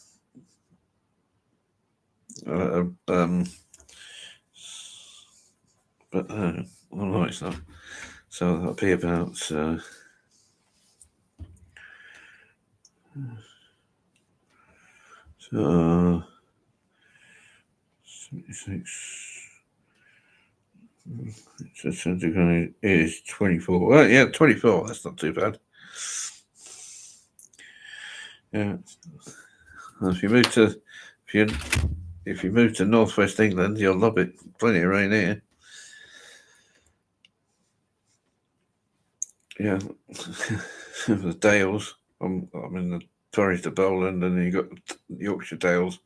But no, it's not. So that'll be about 76. So centigrade is 24. Well, yeah, 24. That's not too bad. Yeah. If you move to northwest England, you'll love it. Plenty of rain here. Yeah, the Dales. I'm in the Forest of Bowland, and then you got Yorkshire Dales,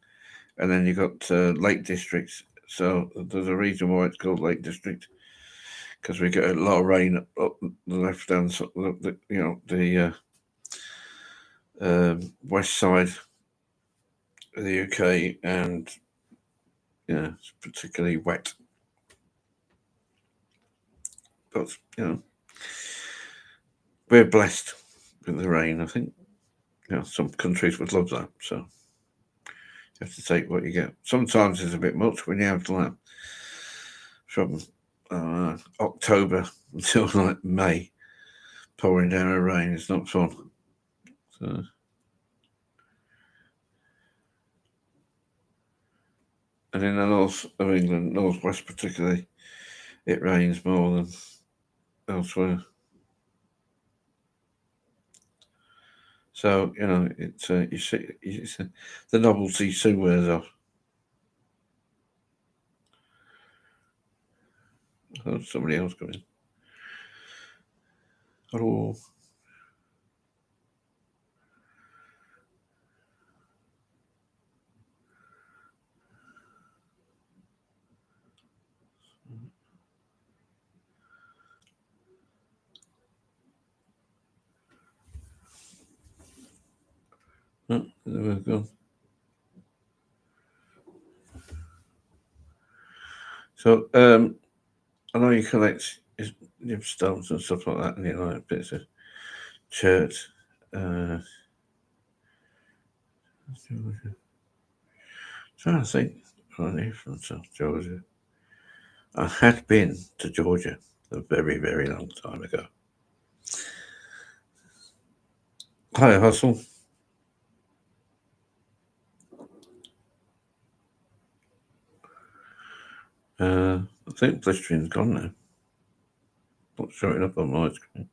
and then you got Lake Districts. So there's a reason why it's called Lake District, because we get a lot of rain up the left hand, the west side of the UK, and it's particularly wet. But we're blessed with the rain. I think some countries would love that. So you have to take what you get. Sometimes it's a bit much when you have like from October until like May pouring down a rain. It's not fun. So. And in the north of England, northwest particularly, it rains more than elsewhere. So it's you see, the novelty soon wears off. Oh, somebody else coming. Hello. Oh, there we go. So I know you collect stones and stuff like that, and you like bits of church. Trying to think, right, from South Georgia. I had been to Georgia a very, very long time ago. Hi, Hustle. I think Blistering's gone now. Not showing up on my screen.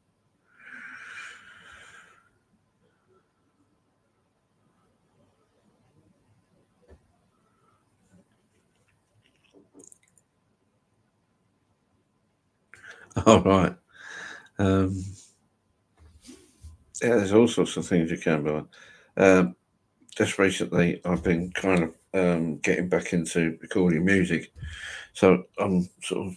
All right. There's all sorts of things you can buy. Just recently, I've been kind of getting back into recording music, so I'm sort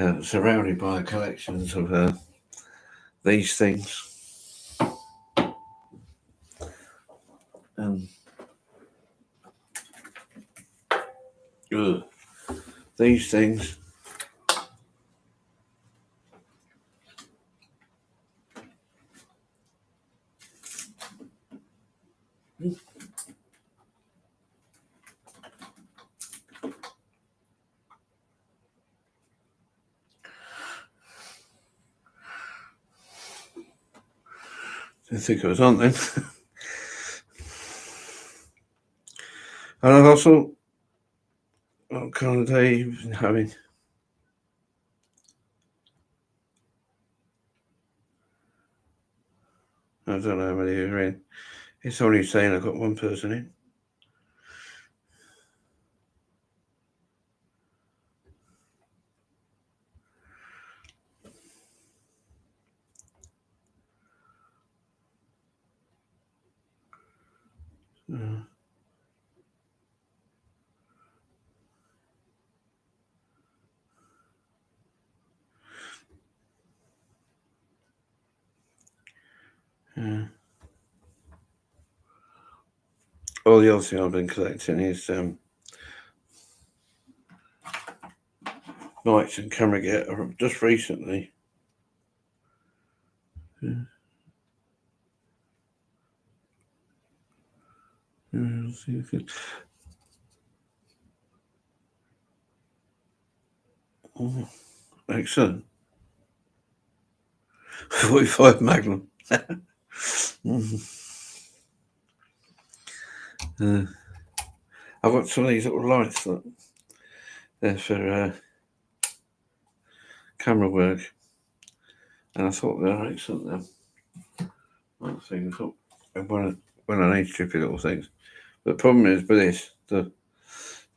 of surrounded by collections of these things. These things. Didn't think it was on then. And also, what kind of day you've been having? I don't know how many you're in. It's only saying I've got one person in. All the other thing I've been collecting is mics and camera gear. Just recently. Oh, excellent. 45 Magnum. I've got some of these little lights that they're for camera work, and I thought they were excellent then. Things up when I need stupid little things. But the problem is with this, the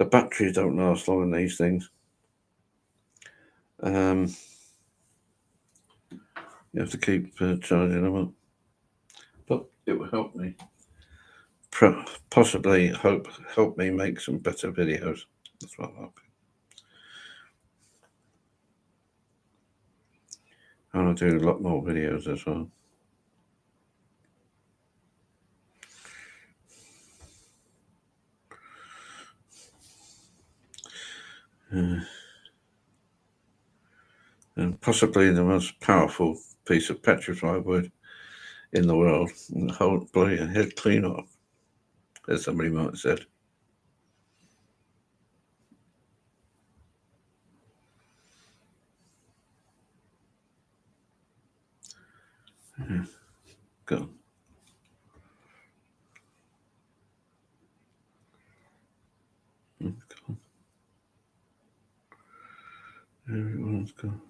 batteries don't last long on these things. You have to keep charging them up. But it will help me. Possibly help me make some better videos. That's what I'm hoping. And I'll do a lot more videos as well. And possibly the most powerful piece of petrified wood in the world. And the whole bloody head clean off, as somebody might have said. Gone. Gone. Everyone's gone.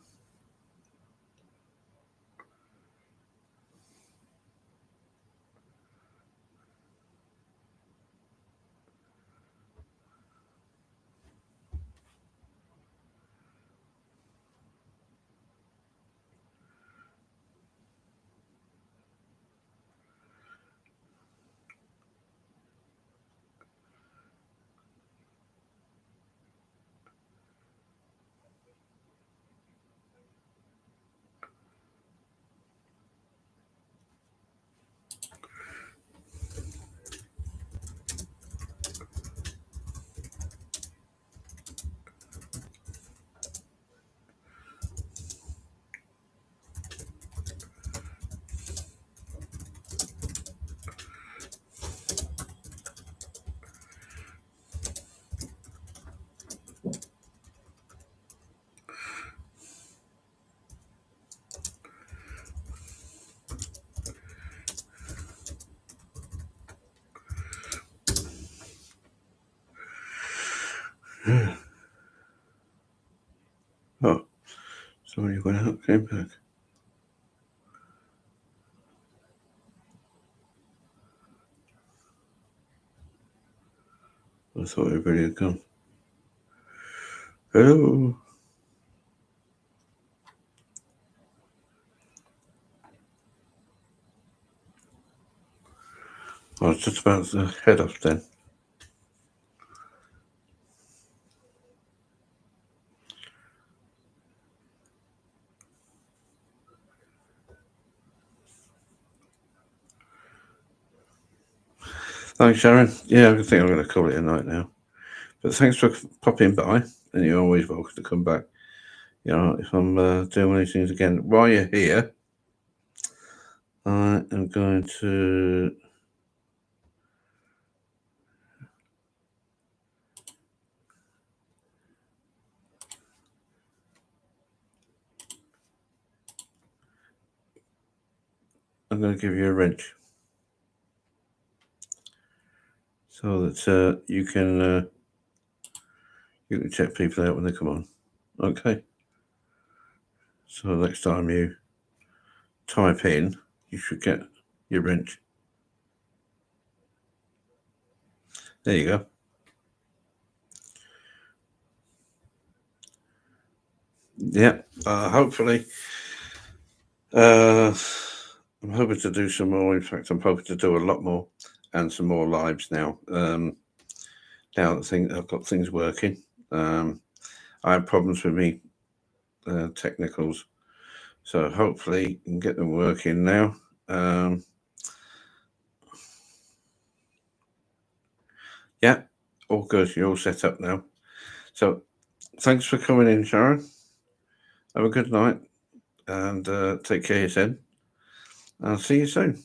Oh, somebody went out, came back. I thought everybody had gone. Hello. I was just about to head off then. Thanks, Sharon. Yeah, I think I'm going to call it a night now. But thanks for popping by, and you're always welcome to come back. You know, if I'm doing any things again while you're here, I am going to. I'm going to give you a wrench so that you can check people out when they come on. Okay. So next time you type in, you should get your wrench. There you go. Yeah. Hopefully, I'm hoping to do some more. In fact, I'm hoping to do a lot more and some more lives now. Now that I've got things working. I had problems with me technicals, so hopefully you can get them working now. Yeah, all good. You're all set up now. So thanks for coming in, Sharon. Have a good night and take care of yourself. I'll see you soon.